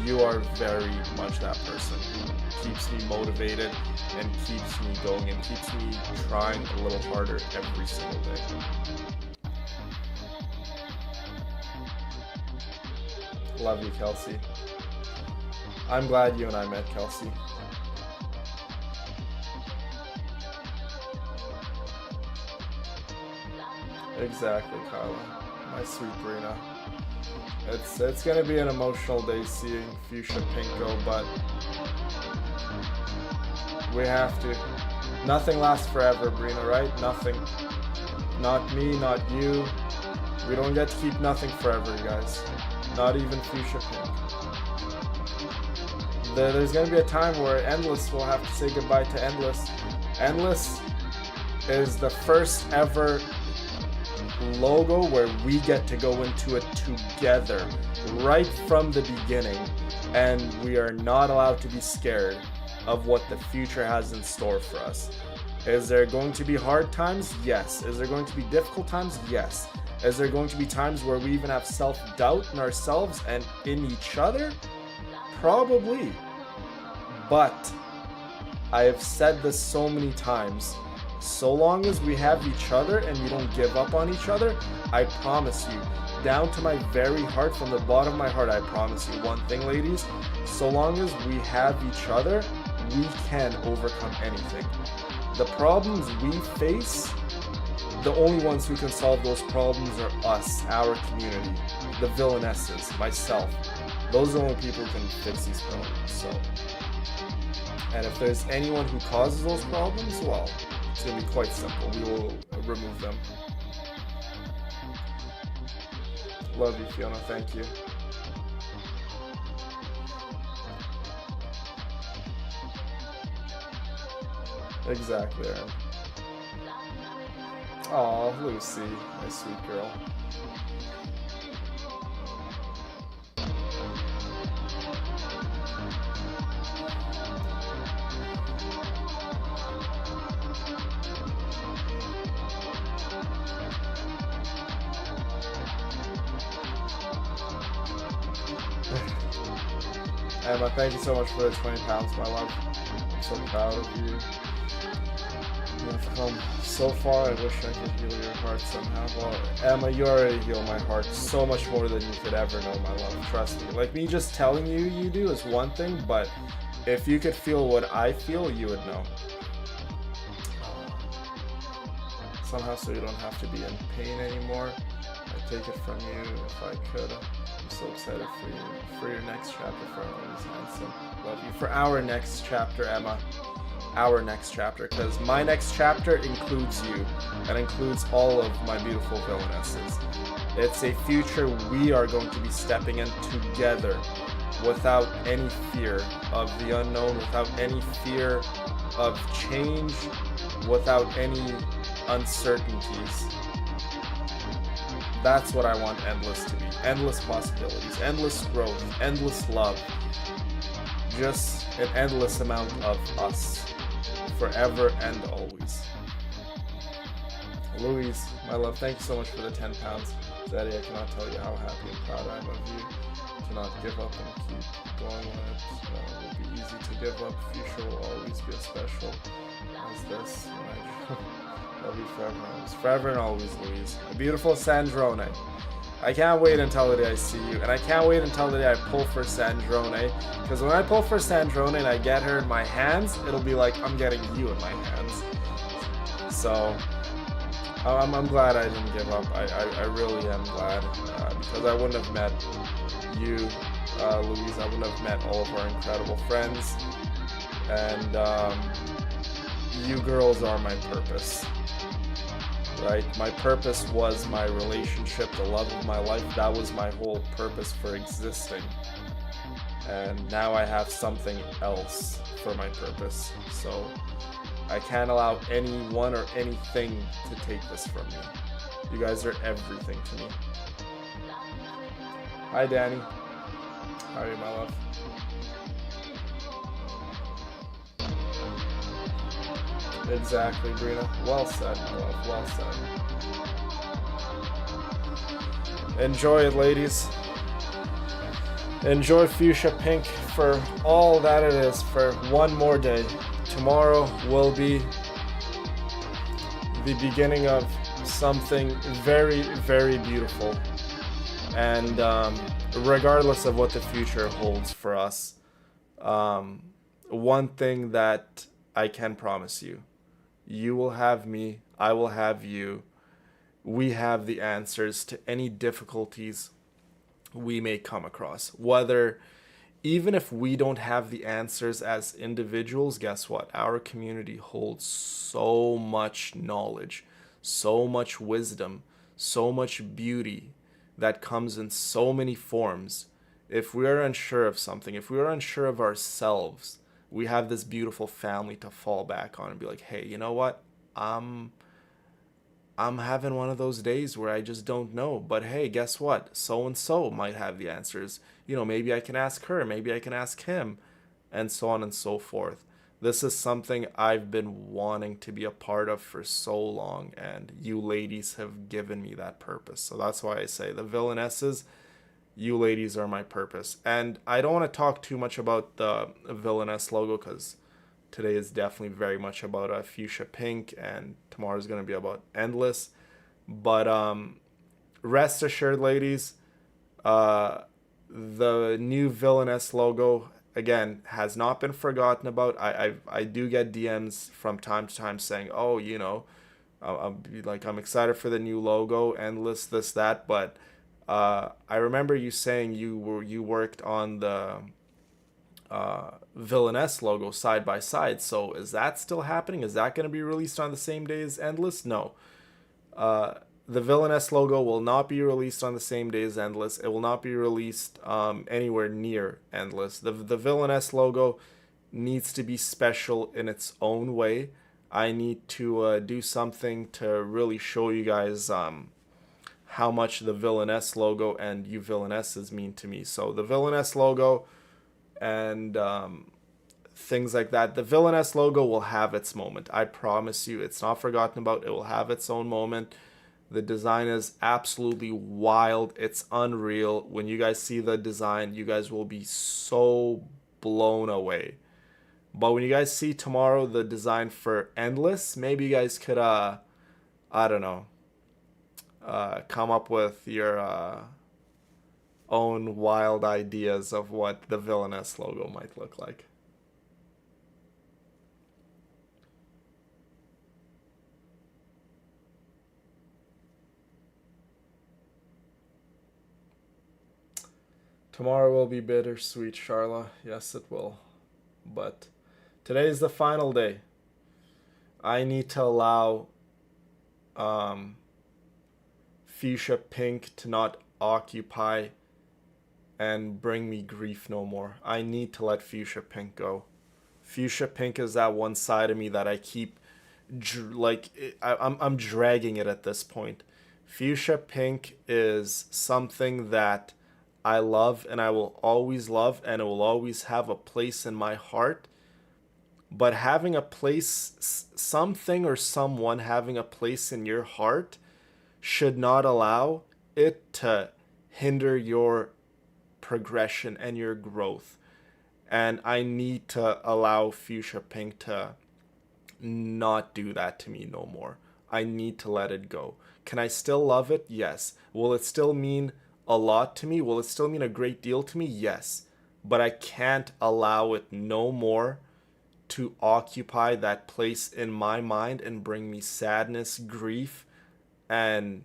You are very much that person who keeps me motivated and keeps me going and keeps me trying a little harder every single day. Love you, Kelsey. I'm glad you and I met, Kelsey. Exactly, Kyla. My sweet Brina. It's gonna be an emotional day seeing Fuchsia Pink go, but we have to. Nothing lasts forever, Brina, right? Nothing. Not me, not you. We don't get to keep nothing forever, you guys. Not even Fuchsia Pink. There's gonna be a time where Endless will have to say goodbye to Endless. Endless is the first ever logo where we get to go into it together right from the beginning, and we are not allowed to be scared of what the future has in store for us. Is there going to be hard times? Yes. Is there going to be difficult times? Yes. Is there going to be times where we even have self-doubt in ourselves and in each other? Probably. But I have said this so many times. So long as we have each other and we don't give up on each other, I promise you, down to my very heart, from the bottom of my heart, I promise you one thing, ladies. So long as we have each other, we can overcome anything. The problems we face, the only ones who can solve those problems are us, our community, the villainesses, myself. Those are the only people who can fix these problems. So, and if there's anyone who causes those problems, well, it's going to be quite simple. We will remove them. Love you, Fiona. Thank you. Exactly, Aaron. Aw, Lucy, my sweet girl. Emma, thank you so much for the 20 pounds, my love. I'm so proud of you. You have come so far. I wish I could heal your heart somehow. Well, Emma, you already heal my heart so much more than you could ever know, my love. Trust me. Like, me just telling you you do is one thing, but if you could feel what I feel, you would know. Somehow, so you don't have to be in pain anymore. I'd take it from you if I could. I'm so excited for you, for your next chapter, for Always Handsome. Love you. For our next chapter, Emma. our next chapter, because my next chapter includes you and includes all of my beautiful villainesses. It's a future we are going to be stepping in together without any fear of the unknown, without any fear of change, without any uncertainties. That's what I want Endless to be. Endless possibilities, endless growth, endless love. Just an endless amount of us, forever and always. Louise, my love, thank you so much for the 10 pounds. Daddy, I cannot tell you how happy and proud I am of you. Do not give up and keep going on it. It will be easy to give up. Future will always be as special as this. Love you forever and always. Forever and always, Louise. A beautiful Sandrone. I can't wait until the day I see you. And I can't wait until the day I pull for Sandrone. Because when I pull for Sandrone and I get her in my hands, it'll be like I'm getting you in my hands. So I'm glad I didn't give up. I really am glad. Because I wouldn't have met you, Louise. I wouldn't have met all of our incredible friends. And you girls are my purpose. Right? My purpose was my relationship, the love of my life. That was my whole purpose for existing. And now I have something else for my purpose. So I can't allow anyone or anything to take this from me. You guys are everything to me. Hi, Danny. How are you, my love? Exactly, Brina. Well said, my love. Well said. Enjoy it, ladies. Enjoy Fuchsia Pink for all that it is for one more day. Tomorrow will be the beginning of something very, very beautiful. And regardless of what the future holds for us, one thing that I can promise you, you will have me, I will have you. We have the answers to any difficulties we may come across. Whether, even if we don't have the answers as individuals, guess what? Our community holds so much knowledge, so much wisdom, so much beauty that comes in so many forms. If we are unsure of something, if we are unsure of ourselves, we have this beautiful family to fall back on and be like, hey, you know what? I'm having one of those days where I just don't know. But hey, guess what? So and so might have the answers. You know, maybe I can ask her, maybe I can ask him, and so on and so forth. This is something I've been wanting to be a part of for so long, and you ladies have given me that purpose. So that's why I say the villainesses, you ladies are my purpose. And I don't want to talk too much about the villainess logo because today is definitely very much about a Fuchsia Pink, and tomorrow is going to be about Endless. But rest assured, ladies, the new villainess logo, again, has not been forgotten about. I do get DMs from time to time saying, oh, you know, I'll be like, I'm excited for the new logo, Endless, this, that, but I remember you saying you worked on the villainess logo side by side. So is that still happening? Is that going to be released on the same day as Endless? No. The villainess logo will not be released on the same day as Endless. It will not be released anywhere near Endless. The villainess logo needs to be special in its own way. I need to do something to really show you guys how much the villainess logo and you villainesses mean to me. So the villainess logo and things like that. The villainess logo will have its moment. I promise you, it's not forgotten about. It will have its own moment. The design is absolutely wild. It's unreal. When you guys see the design, you guys will be so blown away. But when you guys see tomorrow the design for Endless, maybe you guys could, I don't know, come up with your own wild ideas of what the villainess logo might look like. Tomorrow will be bittersweet, Charla. Yes, it will. But Today is the final day. I need to allow Fuchsia Pink to not occupy and bring me grief no more. I need to let Fuchsia Pink go. Fuchsia Pink is that one side of me that I keep I'm dragging it at this point. Fuchsia Pink is something that I love and I will always love, and it will always have a place in my heart. But having a place, something or someone having a place in your heart should not allow it to hinder your progression and your growth. And I need to allow Fuchsia Pink to not do that to me no more. I need to let it go. Can I still love it? Yes. Will it still mean a lot to me? Will it still mean a great deal to me? Yes. But I can't allow it no more to occupy that place in my mind and bring me sadness, grief, and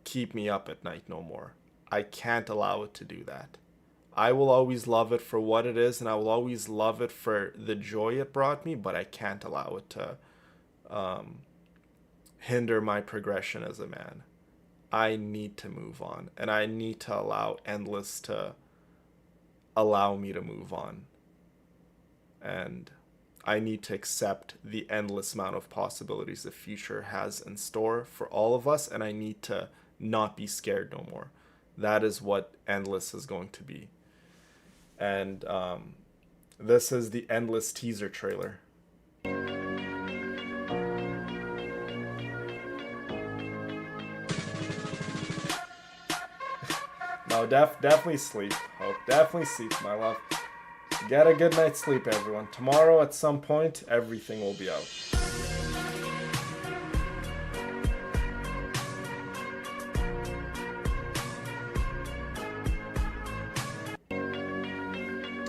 keep me up at night no more. I can't allow it to do that. I will always love it for what it is, and I will always love it for the joy it brought me, but I can't allow it to hinder my progression as a man. I need to move on, and I need to allow Endless to allow me to move on. And I need to accept the endless amount of possibilities the future has in store for all of us, and I need to not be scared no more. That is what Endless is going to be. And this is the Endless teaser trailer. No, definitely sleep. Hope definitely sleep, my love. Get a good night's sleep, everyone. Tomorrow at some point, everything will be out.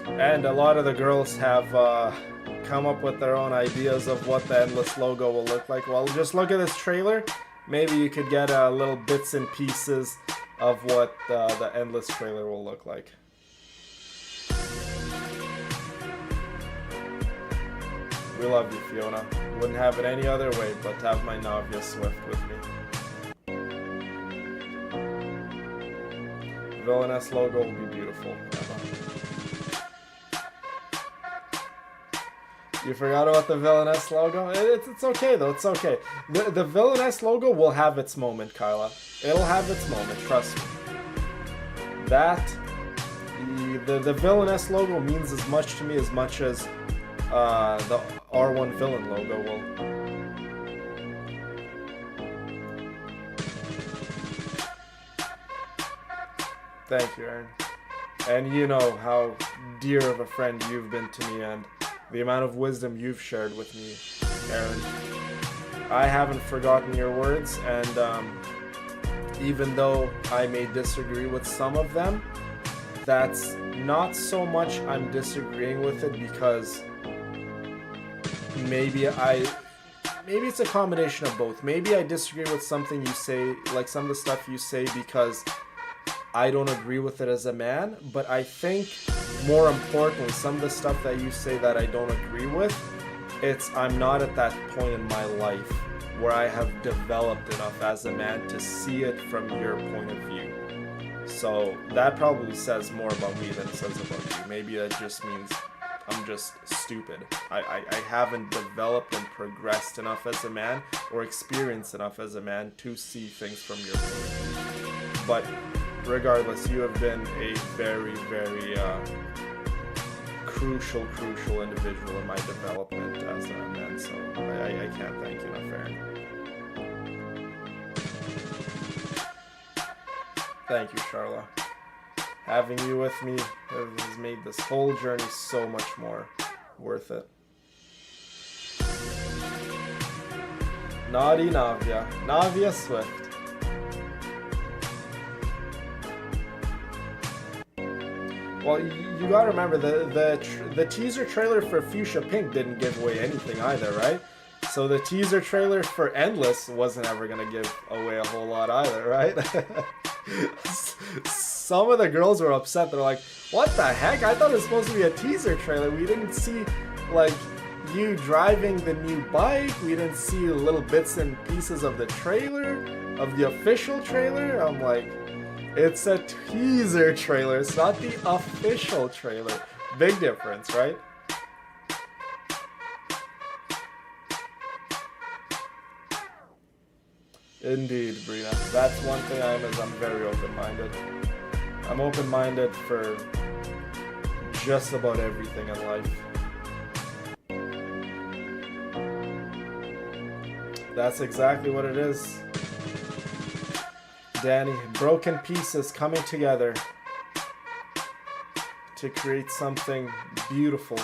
And a lot of the girls have come up with their own ideas of what the Endless logo will look like. Well, just look at this trailer. Maybe you could get little bits and pieces of what the Endless trailer will look like. We love you, Fiona. Wouldn't have it any other way but to have my Navia Swift with me. Villainess logo will be beautiful, Emma. You forgot about the Villainess logo? It's okay though, it's okay. The Villainess logo will have its moment, Kyla. It'll have its moment, trust me. The Villainess logo means as much to me as much as the R1 villain logo will. Thank you, Aaron. And you know how dear of a friend you've been to me and the amount of wisdom you've shared with me, Aaron. I haven't forgotten your words, and even though I may disagree with some of them, that's not so much I'm disagreeing with it because maybe it's a combination of both. Maybe I disagree with something you say, like some of the stuff you say, because I don't agree with it as a man, but I think more importantly, some of the stuff that you say that I don't agree with, I'm not at that point in my life where I have developed enough as a man to see it from your point of view. So that probably says more about me than it says about you. Maybe that just means I'm just stupid. I haven't developed and progressed enough as a man or experienced enough as a man to see things from your point of view. But regardless, you have been a very, very crucial individual in my development as a man, so I can't thank you enough, Aaron. Thank you, Charla. Having you with me has made this whole journey so much more worth it. Naughty Navia. Navia Swift. Well, you gotta remember, the teaser trailer for Fuchsia Pink didn't give away anything either, right? So the teaser trailer for Endless wasn't ever gonna give away a whole lot either, right? Some of the girls were upset. They're like, what the heck? I thought it was supposed to be a teaser trailer. We didn't see, like you driving the new bike. We didn't see little bits and pieces of the trailer, of the official trailer. I'm like, it's a teaser trailer. It's not the official trailer. Big difference, right? Indeed, Brina. That's one thing I am, is I'm very open-minded. I'm open-minded for just about everything in life. That's exactly what it is. Danny, broken pieces coming together to create something beautiful.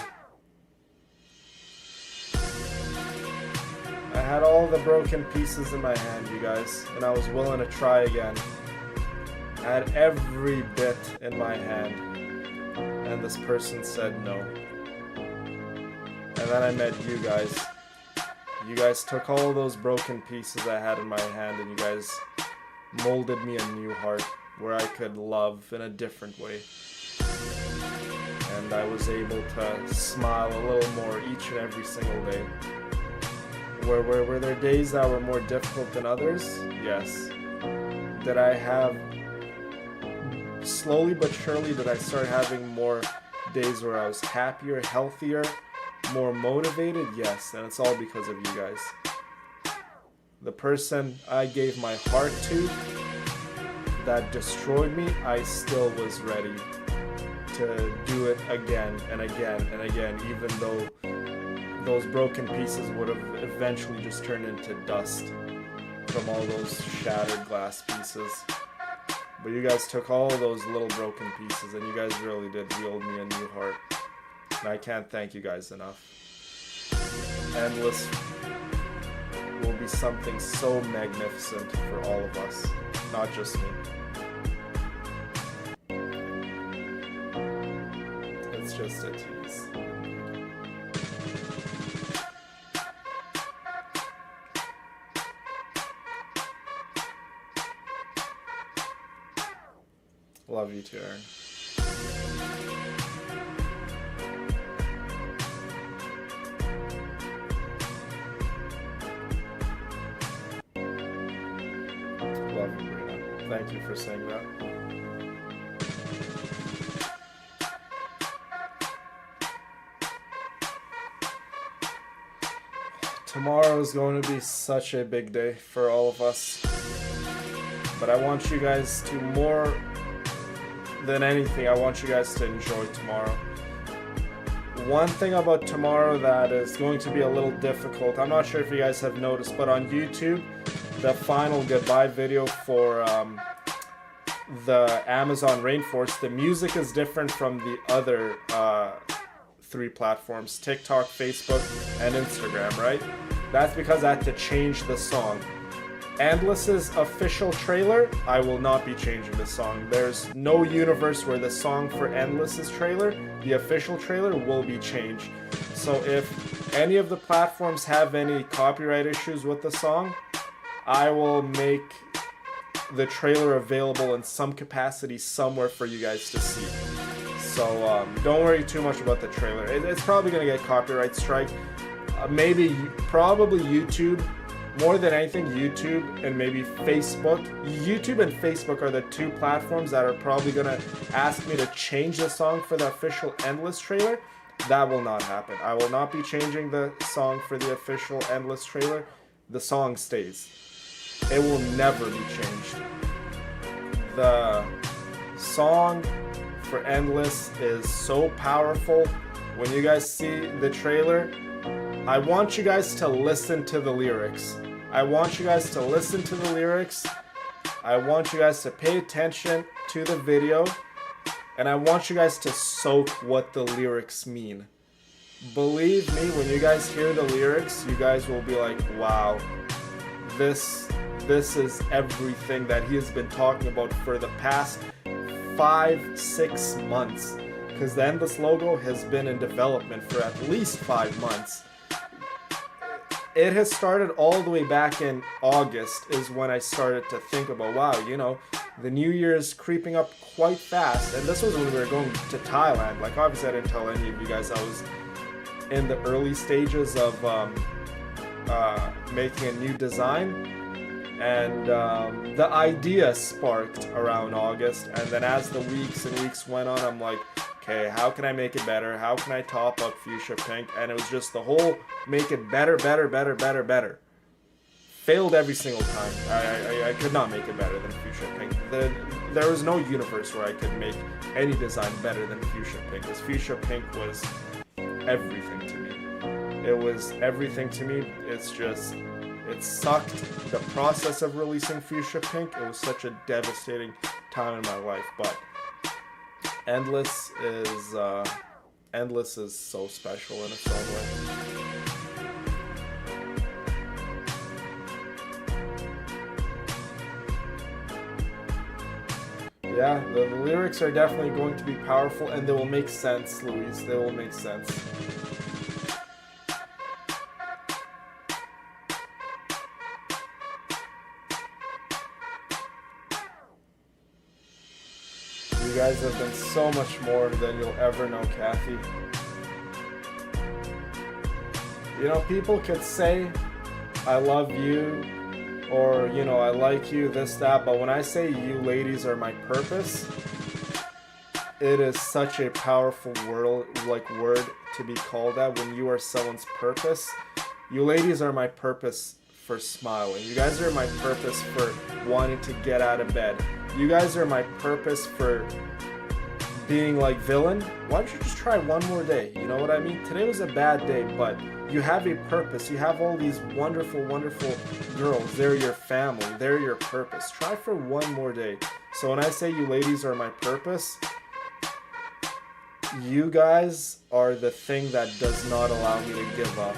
I had all the broken pieces in my hand, you guys, and I was willing to try again. I had every bit in my hand, and this person said no. And then I met you guys. You guys took all those broken pieces I had in my hand, and you guys molded me a new heart where I could love in a different way. And I was able to smile a little more each and every single day. Were there days that were more difficult than others? Yes. Did I have, slowly but surely, did I start having more days where I was happier, healthier, more motivated? Yes, and it's all because of you guys. The person I gave my heart to that destroyed me, I still was ready to do it again and again and again, even though those broken pieces would have eventually just turned into dust from all those shattered glass pieces. But you guys took all those little broken pieces, and you guys really did wield me a new heart. And I can't thank you guys enough. Endless will be something so magnificent for all of us, not just me. It's just a tease. Love you too, Aaron. Love you, Brina. Thank you for saying that. Tomorrow is going to be such a big day for all of us. But I want you guys to, more than anything, I want you guys to enjoy tomorrow. One thing about tomorrow that is going to be a little difficult, I'm not sure if you guys have noticed, but on YouTube, the final goodbye video for the Amazon rainforest, the music is different from the other 3 platforms, TikTok, Facebook, and Instagram, right? That's because I had to change the song. Endless's official trailer, I will not be changing the song. There's no universe where the song for Endless's trailer, the official trailer, will be changed. So if any of the platforms have any copyright issues with the song, I will make the trailer available in some capacity somewhere for you guys to see. So don't worry too much about the trailer. It's probably going to get copyright strike. Probably YouTube. More than anything, YouTube and maybe Facebook. YouTube and Facebook are the 2 platforms that are probably going to ask me to change the song for the official Endless trailer. That will not happen. I will not be changing the song for the official Endless trailer. The song stays. It will never be changed. The song for Endless is so powerful. When you guys see the trailer, I want you guys to listen to the lyrics. I want you guys to listen to the lyrics. I want you guys to pay attention to the video. And I want you guys to soak what the lyrics mean. Believe me, when you guys hear the lyrics, you guys will be like, wow, this is everything that he has been talking about for the past 5-6 months. Because the Endless logo has been in development for at least 5 months. It has started all the way back in August is when I started to think about, wow, you know, the new year is creeping up quite fast. And this was when we were going to Thailand. Like, obviously I didn't tell any of you guys I was in the early stages of making a new design, and the idea sparked around August, and then as the weeks and weeks went on, I'm like, okay, how can I make it better? How can I top up Fuchsia Pink? And it was just the whole make it better, better, better, better, better. Failed every single time. I could not make it better than Fuchsia Pink. There was no universe where I could make any design better than Fuchsia Pink, because Fuchsia Pink was everything to me. It was everything to me. It's just, it sucked. The process of releasing Fuchsia Pink, it was such a devastating time in my life, but Endless is so special in its own way. Yeah, the lyrics are definitely going to be powerful, and they will make sense, Louise. They will make sense. You guys have been so much more than you'll ever know, Kathy. You know, people could say, I love you, or, you know, I like you, this, that, but when I say you ladies are my purpose, it is such a powerful word to be called that. When you are someone's purpose, you ladies are my purpose for smiling. You guys are my purpose for wanting to get out of bed. You guys are my purpose for being like, villain, why don't you just try one more day? You know what I mean? Today was a bad day, but you have a purpose. You have all these wonderful, wonderful girls. They're your family. They're your purpose. Try for one more day. So when I say you ladies are my purpose, you guys are the thing that does not allow me to give up.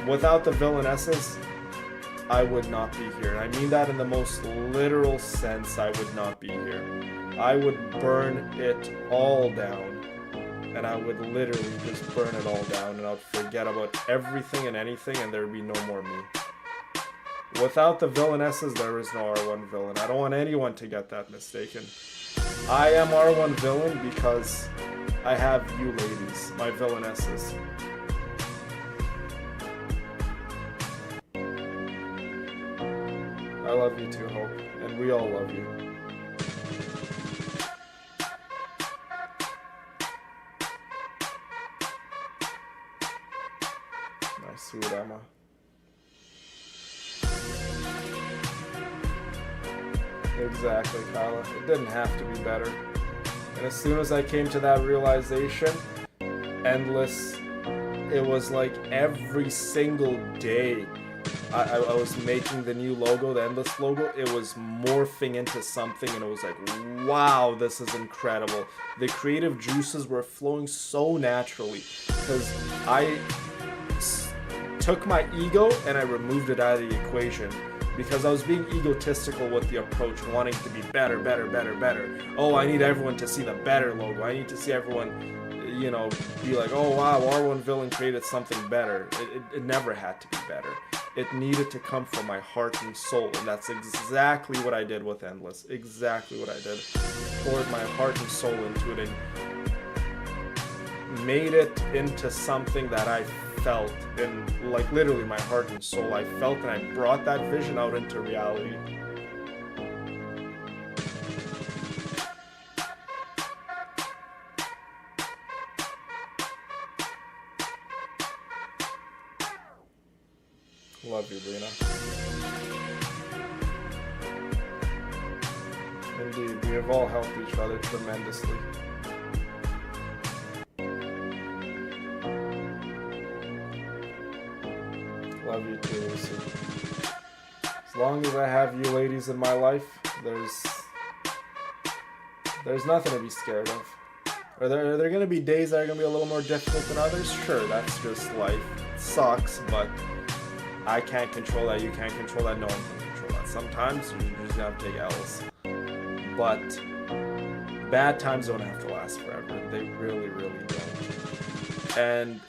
Without the villainesses, I would not be here. And I mean that in the most literal sense. I would not be here. I would burn it all down. And I would literally just burn it all down, and I would forget about everything and anything, and there would be no more me. Without the villainesses, there is no R1 villain. I don't want anyone to get that mistaken. I am R1 villain because I have you ladies, my villainesses. I love you too, Hope, and we all love you. Sweet Emma. Exactly, Kyla. It didn't have to be better. And as soon as I came to that realization, Endless, it was like every single day I was making the new logo, the Endless logo, it was morphing into something, and it was like, wow, this is incredible. The creative juices were flowing so naturally, because I took my ego and I removed it out of the equation, because I was being egotistical with the approach and wanting to be better, better, better, better. Oh, I need everyone to see the better logo. I need to see everyone, you know, be like, oh wow, R1 Villain created something better. It never had to be better. It needed to come from my heart and soul, and that's exactly what I did with Endless. Exactly what I did. Poured my heart and soul into it and made it into something that I felt in, like, literally my heart and soul. I felt, and I brought that vision out into reality. Love you, Brina. Indeed, we have all helped each other tremendously. Love you too, Lucy. As long as I have you ladies in my life, there's nothing to be scared of. Are there going to be days that are going to be a little more difficult than others? Sure, that's just life. It sucks, but I can't control that. You can't control that. No one can control that. Sometimes you just have to take L's. But bad times don't have to last forever. They really, really don't. And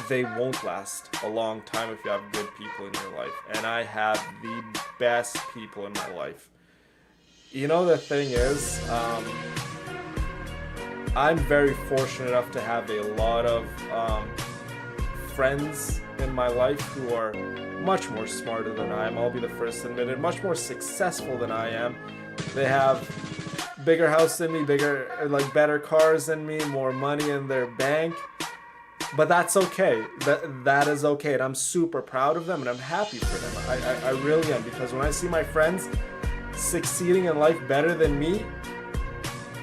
they won't last a long time if you have good people in your life. And I have the best people in my life. You know, the thing is, I'm very fortunate enough to have a lot of friends in my life who are much more smarter than I am. I'll be the first to admit it. Much more successful than I am. They have bigger house than me, better cars than me, more money in their bank. But that's okay. That is okay, and I'm super proud of them, and I'm happy for them. I really am, because when I see my friends succeeding in life better than me,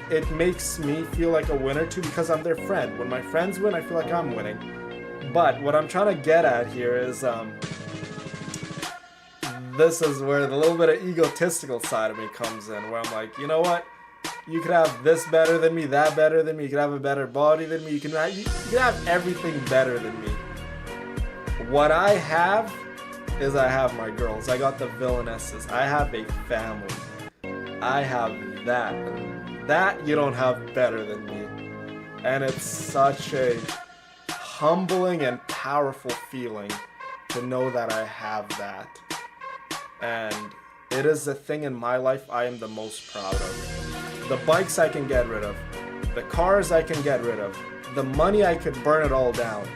it makes me feel like a winner too, because I'm their friend. When my friends win, I feel like I'm winning. But what I'm trying to get at here is, this is where the little bit of egotistical side of me comes in, where I'm like, you know what? You could have this better than me, that better than me. You could have a better body than me. You can have everything better than me. What I have is I have my girls. I got the villainesses. I have a family. I have that. And that you don't have better than me. And it's such a humbling and powerful feeling to know that I have that. And it is the thing in my life I am the most proud of. The bikes I can get rid of. The cars I can get rid of. The money I could burn it all down.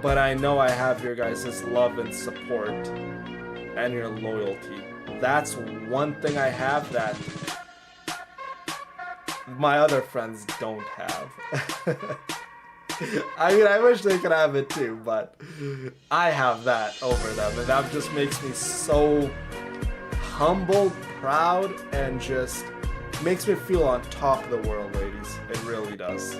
But I know I have your guys' love and support and your loyalty. That's one thing I have that my other friends don't have. I mean, I wish they could have it too, but I have that over them, and that just makes me so humbled, proud, and just makes me feel on top of the world, ladies. It really does.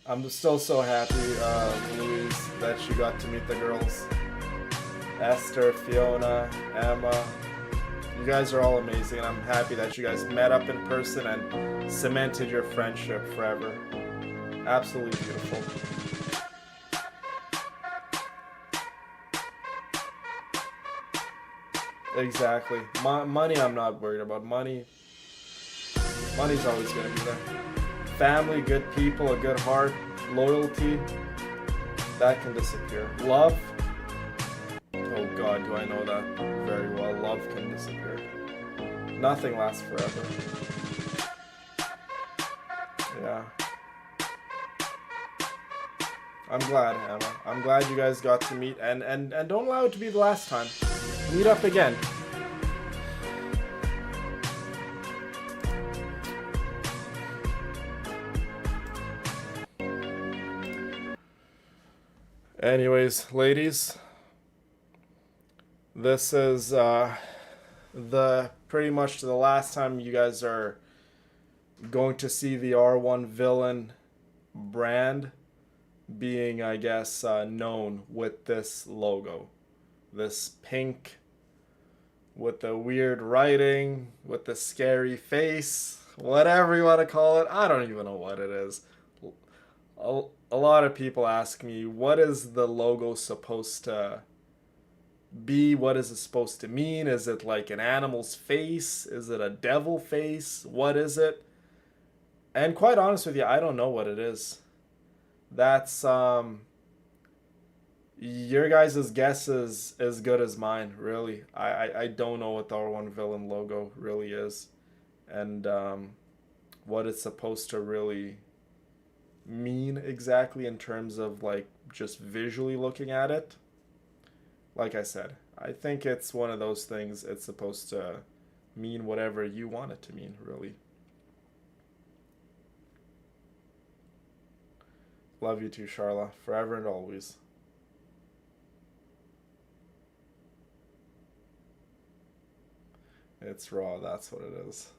I'm still so happy, Louise, that you got to meet the girls. Esther, Fiona, Emma. You guys are all amazing, and I'm happy that you guys met up in person and cemented your friendship forever. Absolutely beautiful. Exactly. Money I'm not worried about. Money's always going to be there. Family, good people, a good heart, loyalty, that can disappear. Love, oh God, do I know that very well. Love can disappear. Nothing lasts forever. Yeah. I'm glad, Emma. I'm glad you guys got to meet, and don't allow it to be the last time. Meet up again. Anyways, ladies, this is the pretty much the last time you guys are going to see the R1 Villain brand being, I guess, known with this logo. This pink with the weird writing, with the scary face, whatever you want to call it. I don't even know what it is. A lot of people ask me, what is the logo supposed to be? What is it supposed to mean? Is it like an animal's face? Is it a devil face? What is it? And quite honest with you, I don't know what it is. That's your guys' guess is as good as mine, really. I don't know what the R1 Villain logo really is, and what it's supposed to really mean exactly in terms of like just visually looking at it. Like I said, I think it's one of those things. It's supposed to mean whatever you want it to mean, really. Love you too, Charla, forever and always. It's raw, that's what it is.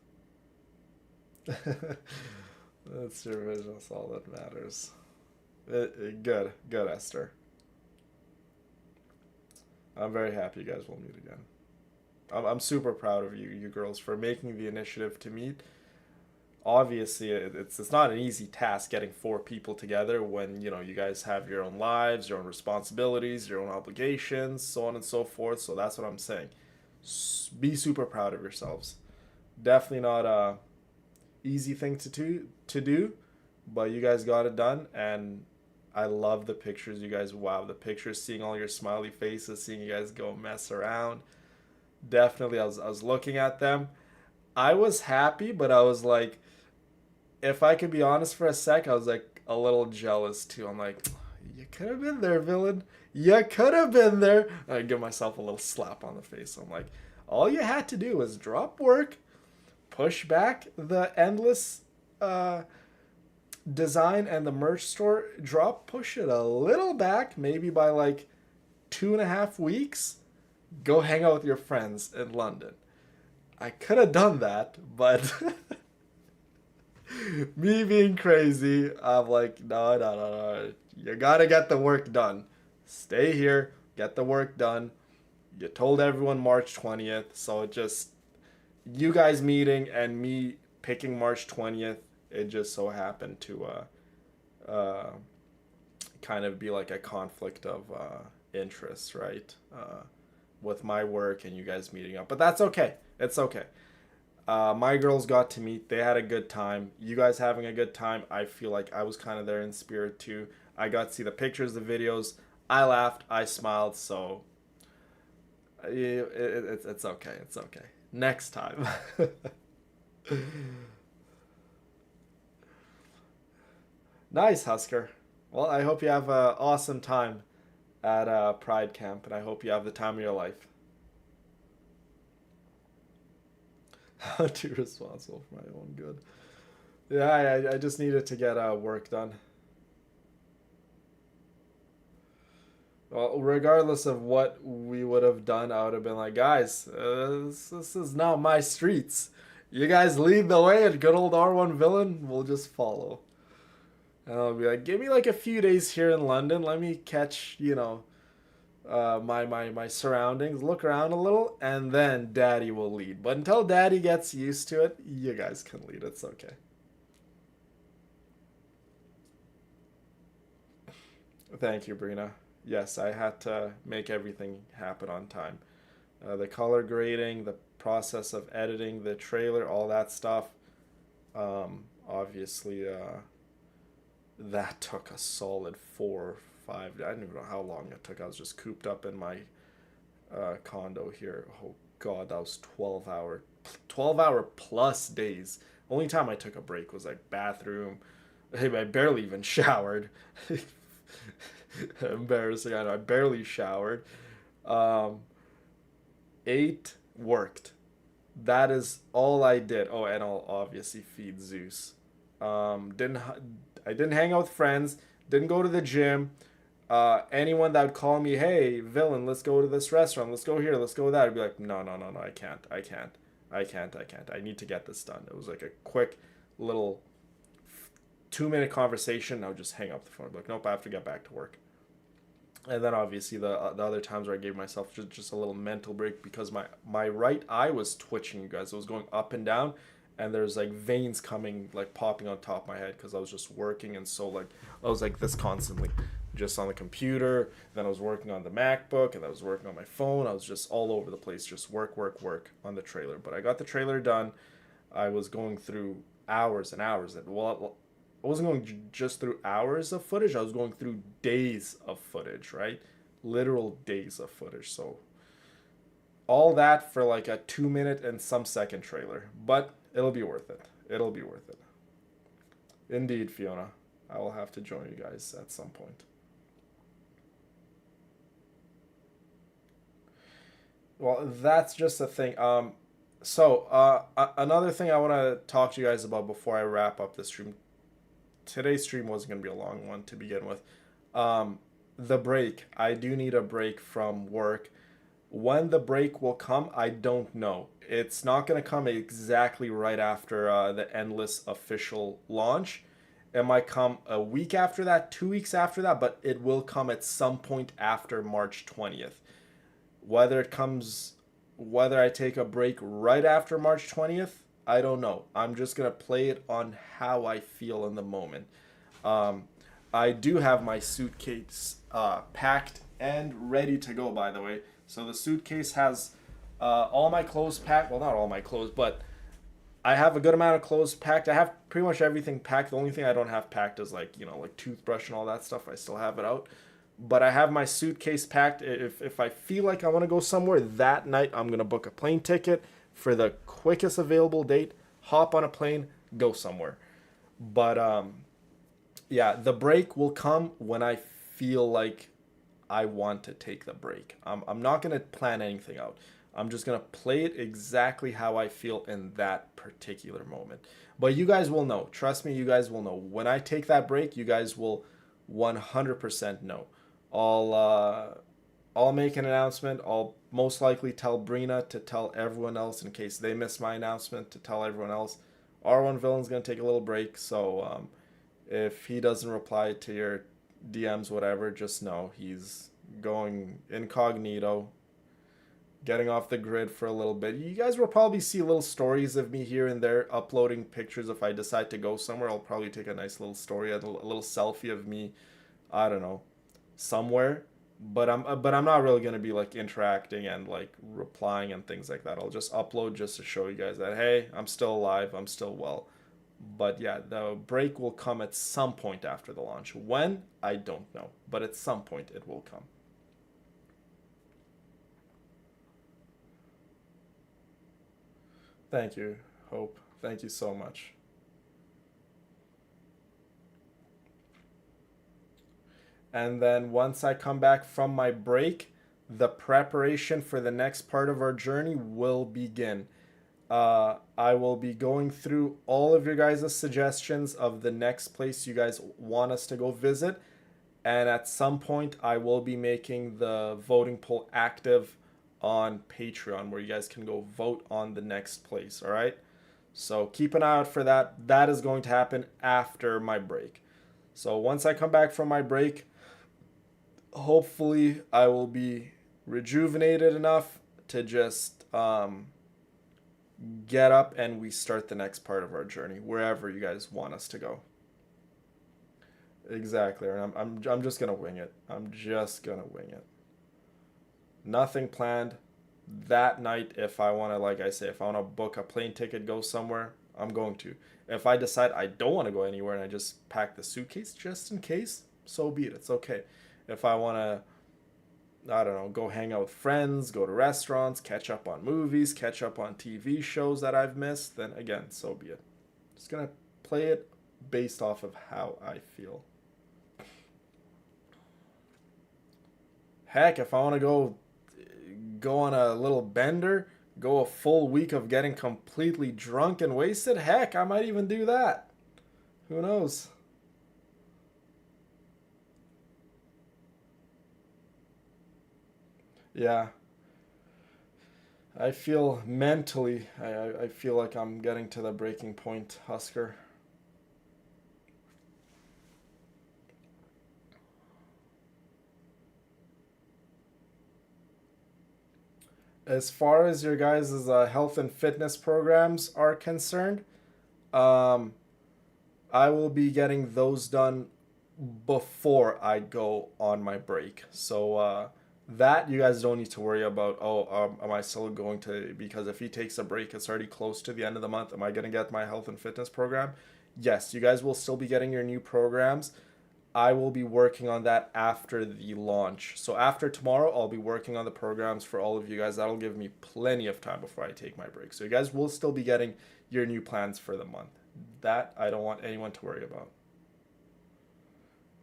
That's your vision, that's all that matters. Good, Esther. I'm very happy you guys will meet again. I'm super proud of you girls, for making the initiative to meet. Obviously, it's not an easy task getting 4 people together when, you know, you guys have your own lives, your own responsibilities, your own obligations, so on and so forth. So that's what I'm saying. Be super proud of yourselves. Definitely not a easy thing to do, but you guys got it done, and I love the pictures you guys. Wow, the pictures, seeing all your smiley faces, seeing you guys go mess around. Definitely, I was looking at them. I was happy, but I was like, if I could be honest for a sec, I was like a little jealous too. I'm like, you could have been there, villain. You could have been there. I give myself a little slap on the face. I'm like, all you had to do was drop work, push back the endless uh, design and the merch store, push it a little back, maybe by like 2.5 weeks. Go hang out with your friends in London. I could have done that, but me being crazy, I'm like, no, no, no, no. You gotta get the work done. Stay here, get the work done. You told everyone March 20th, so it just, you guys meeting and me picking March 20th, it just so happened to kind of be like a conflict of interests, right? With my work and you guys meeting up. But that's okay. It's okay. My girls got to meet. They had a good time. You guys having a good time. I feel like I was kind of there in spirit too. I got to see the pictures, the videos. I laughed. I smiled. So it's okay. It's okay. Next time. Nice, Husker. Well, I hope you have an awesome time at Pride Camp, and I hope you have the time of your life. How too responsible for my own good. Yeah, I just needed to get work done. Well, regardless of what we would have done, I would have been like, guys, this is not my streets. You guys lead the way, and good old R1 villain will just follow. And I'll be like, give me like a few days here in London. Let me catch, my surroundings, look around a little, and then Daddy will lead. But until Daddy gets used to it, you guys can lead. It's okay. Thank you, Brina. Yes, I had to make everything happen on time. The color grading, the process of editing the trailer, all that stuff. Obviously, that took a solid 4 or 5. I don't even know how long it took. I was just cooped up in my condo here. Oh God, that was 12 hour plus days. Only time I took a break was like bathroom. Hey, I barely even showered. Embarrassing. I know. I barely showered. Um, Ate, worked. That is all I did. Oh, and I'll obviously feed Zeus. Didn't I didn't hang out with friends. Didn't go to the gym. Anyone that would call me, hey, villain, let's go to this restaurant. Let's go here. Let's go that. I'd be like, no, no, no, no. I can't. I can't. I can't. I can't. I need to get this done. It was like a quick little 2-minute conversation. I would just hang up the phone. I'd be like, nope, I have to get back to work. And then obviously the other times where I gave myself just a little mental break because my right eye was twitching, you guys. It was going up and down, and there's like veins coming, like popping on top of my head because I was just working, and so like I was like this constantly, just on the computer. Then I was working on the MacBook, and I was working on my phone. I was just all over the place, just work, work, work on the trailer. But I got the trailer done. I was going through hours and hours. Well, I wasn't going just through hours of footage. I was going through days of footage, right? Literal days of footage. So all that for like a 2 minute and some second trailer. But it'll be worth it. It'll be worth it. Indeed, Fiona. I will have to join you guys at some point. Well, that's just a thing. Another thing I want to talk to you guys about before I wrap up the stream. Today's stream wasn't going to be a long one to begin with. The break. I do need a break from work. When the break will come, I don't know. It's not going to come exactly right after the Endless official launch. It might come a week after that, 2 weeks after that, but it will come at some point after March 20th. Whether I take a break right after March 20th, I don't know. I'm just going to play it on how I feel in the moment. I do have my suitcase packed and ready to go, by the way. So the suitcase has all my clothes packed. Well, not all my clothes, but I have a good amount of clothes packed. I have pretty much everything packed. The only thing I don't have packed is like, like toothbrush and all that stuff. I still have it out. But I have my suitcase packed. If I feel like I want to go somewhere that night, I'm going to book a plane ticket for the quickest available date, hop on a plane, go somewhere. But yeah, the break will come when I feel like I want to take the break. I'm not going to plan anything out. I'm just going to play it exactly how I feel in that particular moment. But you guys will know. Trust me, you guys will know. When I take that break, you guys will 100% know. I'll I'll make an announcement. I'll most likely tell Brina to tell everyone else in case they miss my announcement to tell everyone else. R1 Villain's gonna take a little break, so if he doesn't reply to your DMs, whatever, just know he's going incognito, getting off the grid for a little bit. You guys will probably see little stories of me here and there uploading pictures. If I decide to go somewhere, I'll probably take a nice little story, a little selfie of me, I don't know, somewhere. But I'm not really gonna be like interacting and like replying and things like that. I'll just upload just to show you guys that hey, I'm still alive, I'm still well. But yeah, the break will come at some point after the launch. When? I don't know, but at some point it will come. Thank you, Hope. Thank you so much. And then once I come back from my break, the preparation for the next part of our journey will begin. I will be going through all of your guys' suggestions of the next place you guys want us to go visit. And at some point, I will be making the voting poll active on Patreon where you guys can go vote on the next place. All right. So keep an eye out for that. That is going to happen after my break. So once I come back from my break, hopefully I will be rejuvenated enough to just get up and we start the next part of our journey wherever you guys want us to go. Exactly. And I'm just gonna wing it. I'm just gonna wing it. Nothing planned. That night, if I wanna, like I say, if I wanna book a plane ticket, go somewhere, I'm going to. If I decide I don't want to go anywhere and I just pack the suitcase just in case, so be it. It's okay. If I wanna, I don't know, go hang out with friends, go to restaurants, catch up on movies, catch up on TV shows that I've missed, then again, so be it. Just gonna play it based off of how I feel. Heck, if I want to go on a little bender, go a full week of getting completely drunk and wasted, heck, I might even do that. Who knows? Yeah, I feel mentally, I feel like I'm getting to the breaking point, Husker. As far as your guys' health and fitness programs are concerned, um, I will be getting those done before I go on my break. So that you guys don't need to worry about. Oh, am I still going to? Because if he takes a break, it's already close to the end of the month. Am I going to get my health and fitness program? Yes, you guys will still be getting your new programs. I will be working on that after the launch. So after tomorrow, I'll be working on the programs for all of you guys. That'll give me plenty of time before I take my break. So you guys will still be getting your new plans for the month. That I don't want anyone to worry about.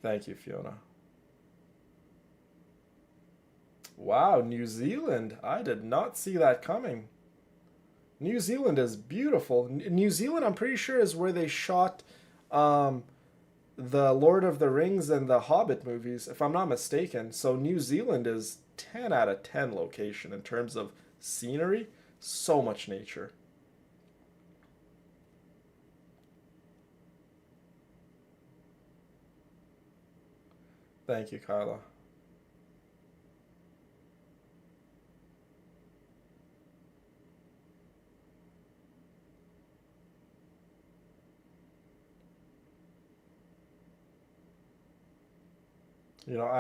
Thank you, Fiona. Wow, New Zealand. I did not see that coming. New Zealand is beautiful. New Zealand, I'm pretty sure, is where they shot um, the Lord of the Rings and the Hobbit movies, if I'm not mistaken. So New Zealand is 10 out of 10 location in terms of scenery. So much nature. Thank you, Kyla.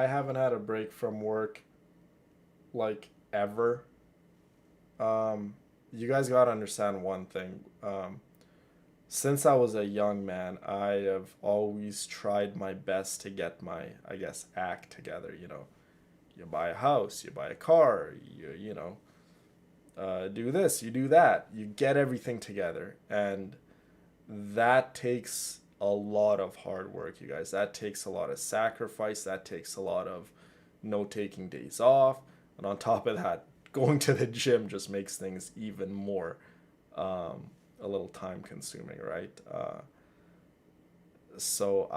I haven't had a break from work like ever. You guys gotta understand one thing. Since I was a young man, I have always tried my best to get my, I guess, act together. You buy a house, you buy a car, do this, you do that, you get everything together, and that takes a lot of hard work, you guys. That takes a lot of sacrifice. That takes a lot of no taking days off, and on top of that, going to the gym just makes things even more a little time consuming, right? So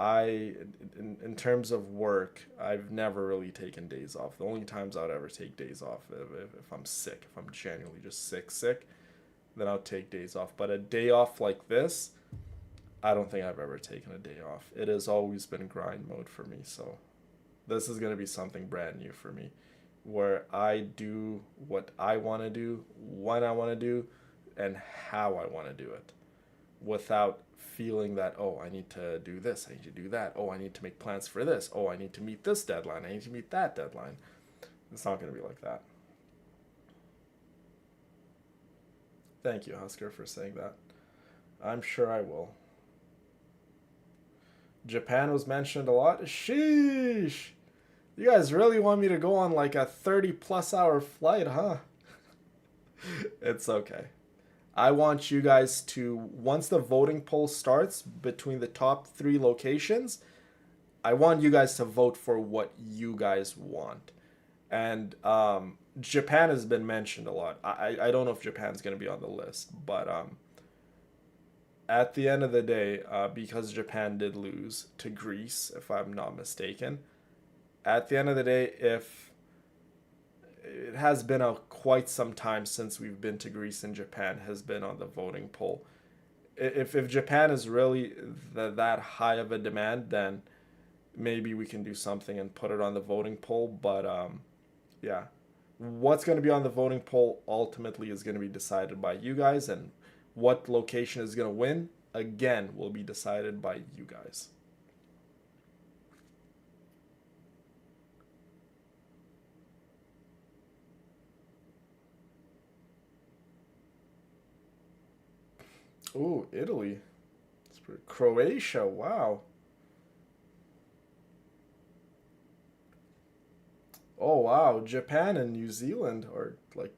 in terms of work, I've never really taken days off. The only times I'd ever take days off if I'm sick, if I'm genuinely just sick, then I'll take days off. But a day off like this, I don't think I've ever taken a day off. It has always been grind mode for me. So this is gonna be something brand new for me, where I do what I want to do, when I want to do, and how I want to do it, without feeling that, oh, I need to do this, I need to do that, oh, I need to make plans for this, oh, I need to meet this deadline, I need to meet that deadline. It's not going to be like that. Thank you, Husker, for saying that. I'm sure I will. Japan was mentioned a lot. Sheesh! You guys really want me to go on like a 30 plus hour flight, huh? It's okay. I want you guys to, once the voting poll starts between the top three locations, I want you guys to vote for what you guys want. And Japan has been mentioned a lot. I don't know if Japan's going to be on the list, but at the end of the day, because Japan did lose to Greece, if I'm not mistaken, at the end of the day, if it has been a quite some time since we've been to Greece, and Japan has been on the voting poll. If Japan is really that high of a demand, then maybe we can do something and put it on the voting poll. But yeah, what's going to be on the voting poll ultimately is going to be decided by you guys, and what location is going to win again will be decided by you guys. Ooh, Italy. Croatia. Wow. Oh wow, Japan and New Zealand are like,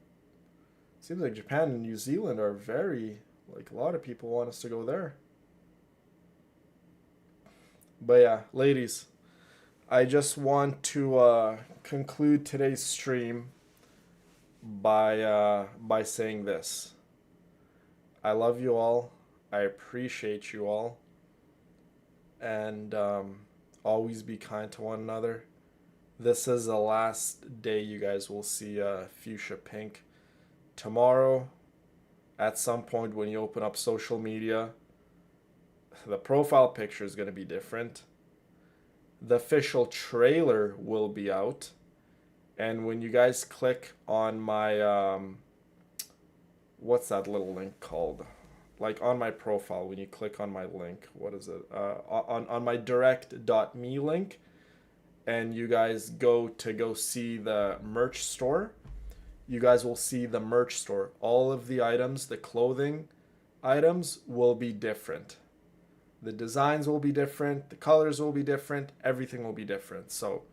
seems like Japan and New Zealand are very, like, a lot of people want us to go there. But yeah, ladies, I just want to conclude today's stream by saying this. I love you all. I appreciate you all, and always be kind to one another. This is the last day you guys will see Fuchsia Pink. Tomorrow, at some point when you open up social media, the profile picture is going to be different. The official trailer will be out. And when you guys click on my, what's that little link called? Like on my profile, when you click on my link, what is it? On my direct.me link, and you guys go see the merch store, you guys will see the merch store. All of the items, the clothing items, will be different. The designs will be different, the colors will be different, everything will be different. So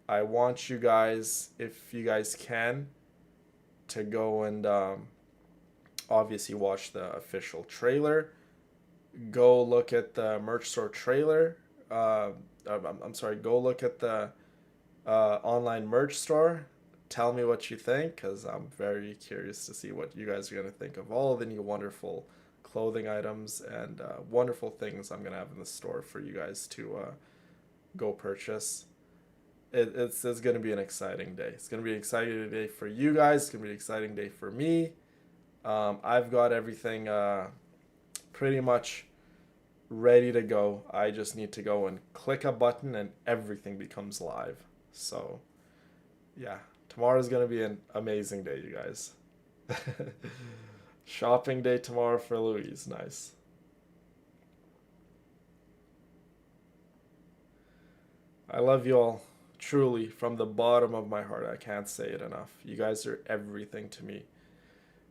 I want you guys, if you guys can, to go and obviously watch the official trailer. Go look at the merch store trailer. I'm sorry, go look at the online merch store. Tell me what you think, because I'm very curious to see what you guys are going to think of all the new wonderful clothing items and wonderful things I'm going to have in the store for you guys to go purchase. It's going to be an exciting day. It's going to be an exciting day for you guys. It's going to be an exciting day for me. I've got everything pretty much ready to go. I just need to go and click a button and everything becomes live. So, yeah, tomorrow's going to be an amazing day, you guys. Shopping day tomorrow for Louise. Nice. I love you all. Truly, from the bottom of my heart. I can't say it enough. You guys are everything to me.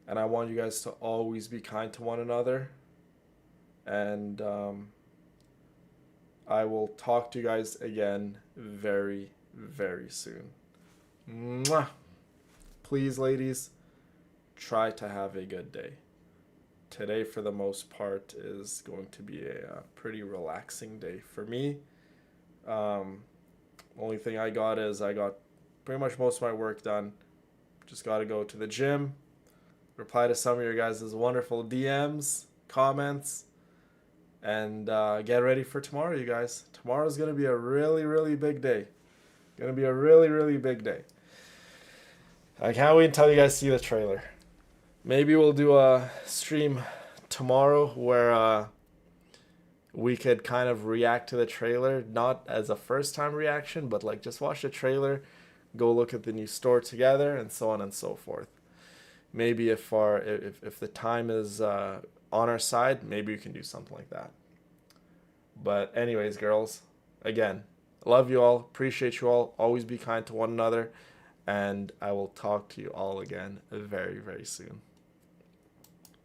And I want you guys to always be kind to one another. And I will talk to you guys again very, very soon. Mwah! Please, ladies, try to have a good day. Today, for the most part, is going to be a pretty relaxing day for me. Only thing I got is I got pretty much most of my work done. Just got to go to the gym, reply to some of your guys' wonderful DMs, comments, and get ready for tomorrow, you guys. Tomorrow's going to be a really, really big day. Going to be a really, really big day. I can't wait until you guys see the trailer. Maybe we'll do a stream tomorrow where we could kind of react to the trailer, not as a first time reaction, but like just watch the trailer, go look at the new store together, and so on and so forth. Maybe if the time is on our side, maybe we can do something like that. But anyways, girls, again, love you all, appreciate you all, always be kind to one another, and I will talk to you all again very, very soon.